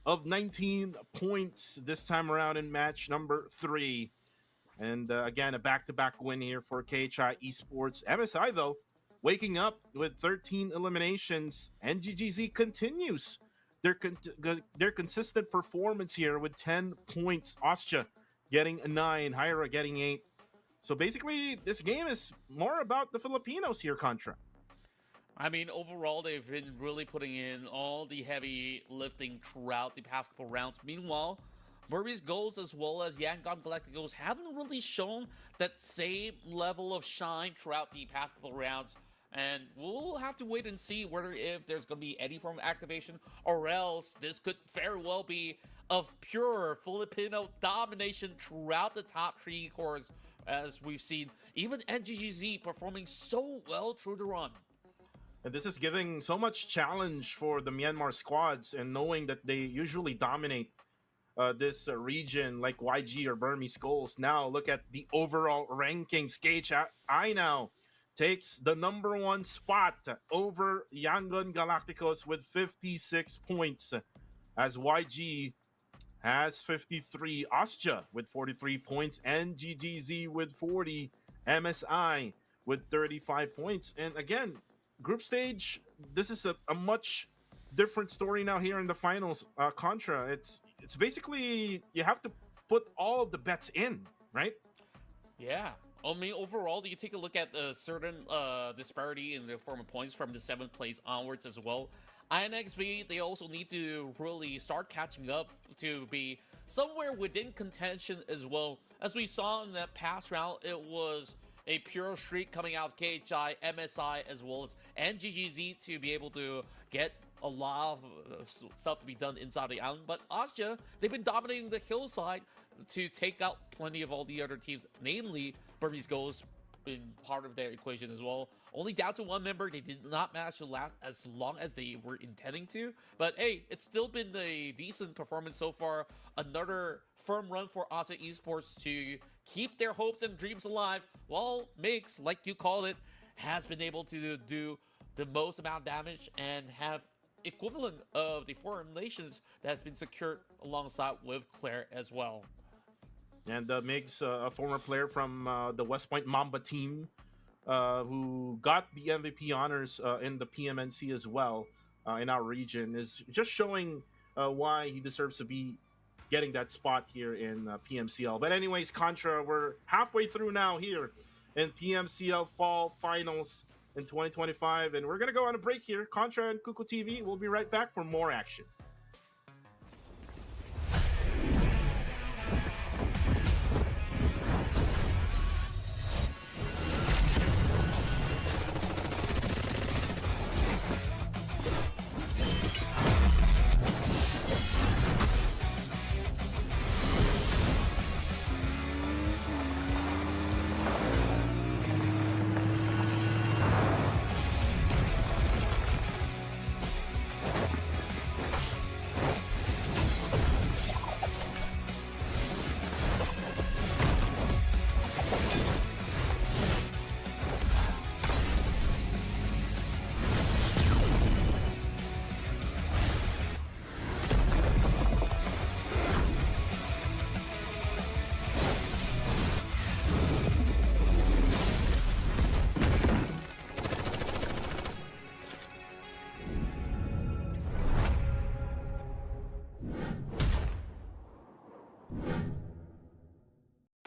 of 19 points this time around in match number 3. And again, a back-to-back win here for KHI Esports. MSI, though, waking up with 13 eliminations. NGGZ continues their consistent performance here with 10 points. Ostia getting a 9, Hyra getting 8. So basically, this game is more about the Filipinos here, Contra. I mean, overall, they've been really putting in all the heavy lifting throughout the past couple rounds. Meanwhile, Murray's goals as well as Yangon Galacticos haven't really shown that same level of shine throughout the past couple rounds. And we'll have to wait and see whether if there's going to be any form of activation, or else this could very well be of pure Filipino domination throughout the top 3 cores, as we've seen even NGGZ performing so well through the run. And this is giving so much challenge for the Myanmar squads, and knowing that they usually dominate this region like YG or Burmese goals. Now look at the overall rankings. KHI now takes the number 1 spot over Yangon Galacticos with 56 points, as YG has 53, Ostia with 43 points, and GGZ with 40, MSI with 35 points. And again, group stage, this is a much different story now here in the finals. Contra, it's basically you have to put all of the bets in, right? Yeah. I mean, overall, you take a look at a certain disparity in the form of points from the 7th place onwards as well. INXV, they also need to really start catching up to be somewhere within contention as well. As we saw in that past round, it was a pure streak coming out of KHI, MSI, as well as NGGZ to be able to get a lot of stuff to be done inside the island. But Ostia, they've been dominating the hillside to take out plenty of all the other teams, namely Burmese Ghosts, been part of their equation as well. Only down to 1 member. They did not manage to last as long as they were intending to. But hey, it's still been a decent performance so far. Another firm run for Ostia Esports to keep their hopes and dreams alive, while Mix, like you called it, has been able to do the most amount of damage and have equivalent of the 4 eliminations that has been secured alongside with Claire as well. And Migs, a former player from the West Point Mamba team, who got the MVP honors in the PMNC as well. in our region is just showing why he deserves to be getting that spot here in PMCL. But anyways, Contra, we're halfway through now here in PMCL Fall Finals in 2025, and we're gonna go on a break here. Contra and Kuku TV. We'll be right back for more action.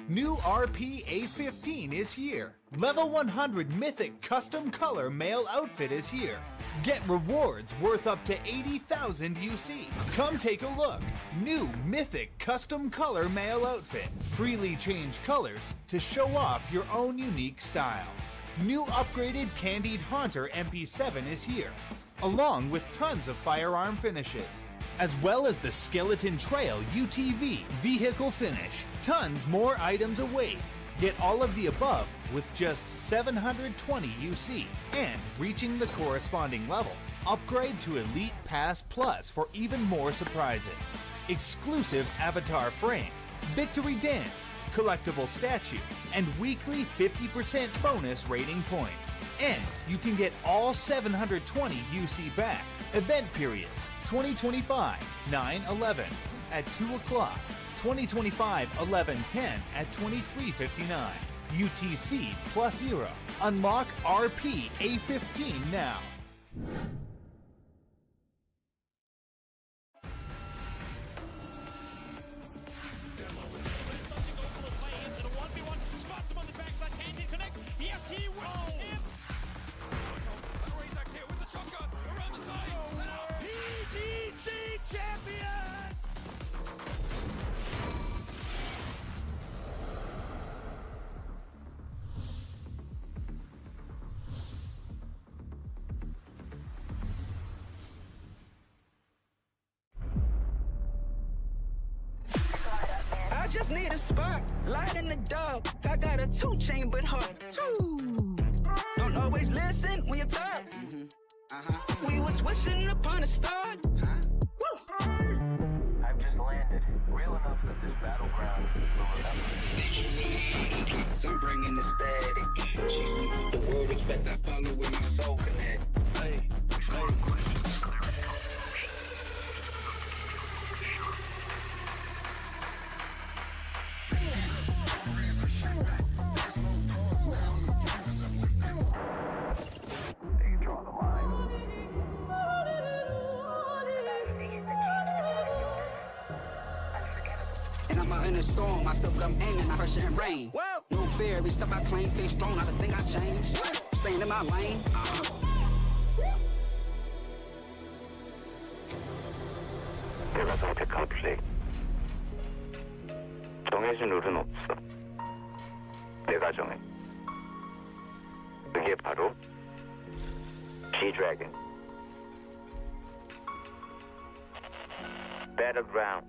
New RP A15 is here. Level 100 Mythic Custom Color Male Outfit is here. Get rewards worth up to 80,000 UC. Come take a look. New Mythic Custom Color Male Outfit. Freely change colors to show off your own unique style. New upgraded Candied Haunter MP7 is here, along with tons of firearm finishes, as well as the Skeleton Trail UTV vehicle finish. Tons more items await. Get all of the above with just 720 UC and reaching the corresponding levels. Upgrade to Elite Pass Plus for even more surprises. Exclusive avatar frame, victory dance, collectible statue, and weekly 50% bonus rating points. And you can get all 720 UC back. Event period 2025 9/11 at 2 o'clock. 2025 11/10 at 23:59. UTC +0. Unlock RP A15 now. I just need a spark, light in the dark. I got a 2 chain, but hard too. Don't always listen when you talk. We was wishing upon a star. I've just landed. Real enough that this battleground will remember. I'm bringing the static. She see the world expect I follow with my soul connect. Hey, and I'm out in a storm, I still come aiming, I pressure and rain. No fear, every step I claim, feel strong, I think I changed. Staying in my lane. 내가 선택한 플레이. 정해진 룰은 없어. 내가 정해. 그게 바로 G-Dragon. Battleground.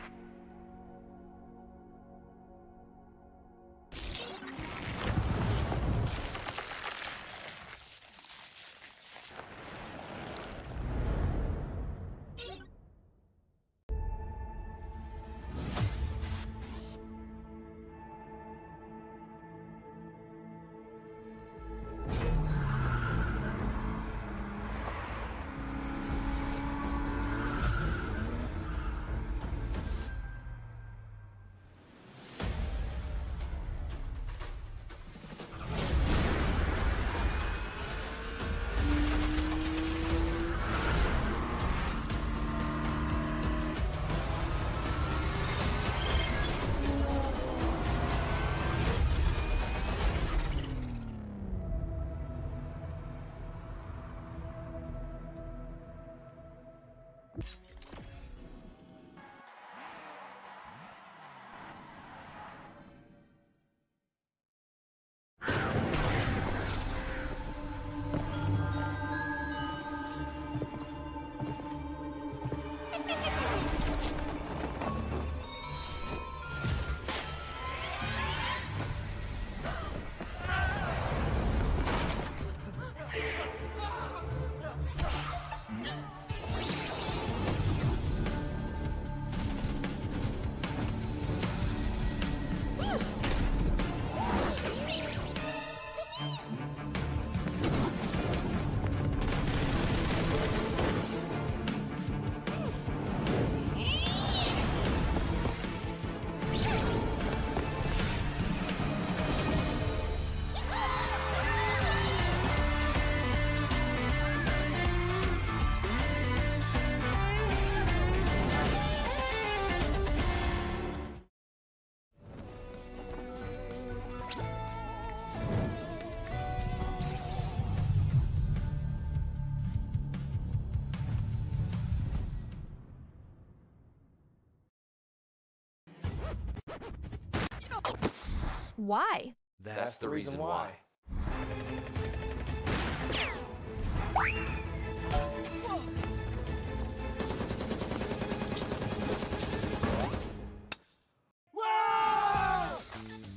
Why? That's the reason why.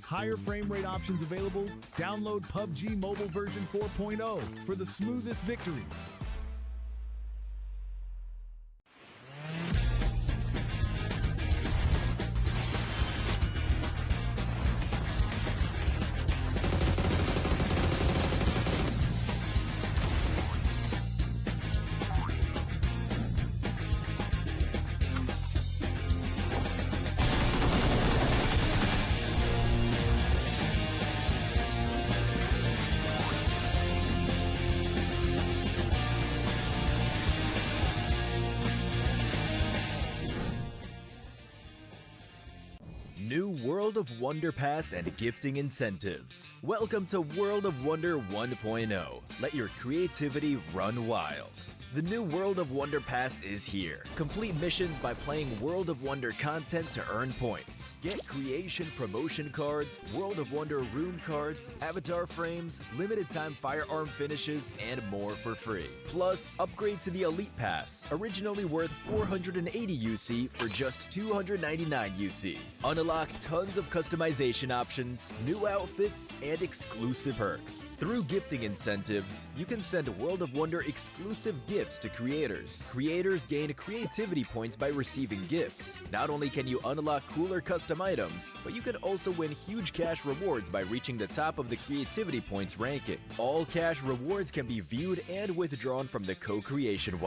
Higher frame rate options available? Download PUBG Mobile version 4.0 for the smoothest victories. New World of Wonder Pass and gifting incentives. Welcome to World of Wonder 1.0. Let your creativity run wild. The new World of Wonder Pass is here. Complete missions by playing World of Wonder content to earn points. Get creation promotion cards, World of Wonder rune cards, avatar frames, limited time firearm finishes, and more for free. Plus, upgrade to the Elite Pass, originally worth 480 UC for just 299 UC. Unlock tons of customization options, new outfits, and exclusive perks. Through gifting incentives, you can send World of Wonder exclusive gifts to creators. Creators gain creativity points by receiving gifts. Not only can you unlock cooler custom items, but you can also win huge cash rewards by reaching the top of the creativity points ranking. All cash rewards can be viewed and withdrawn from the co-creation wallet.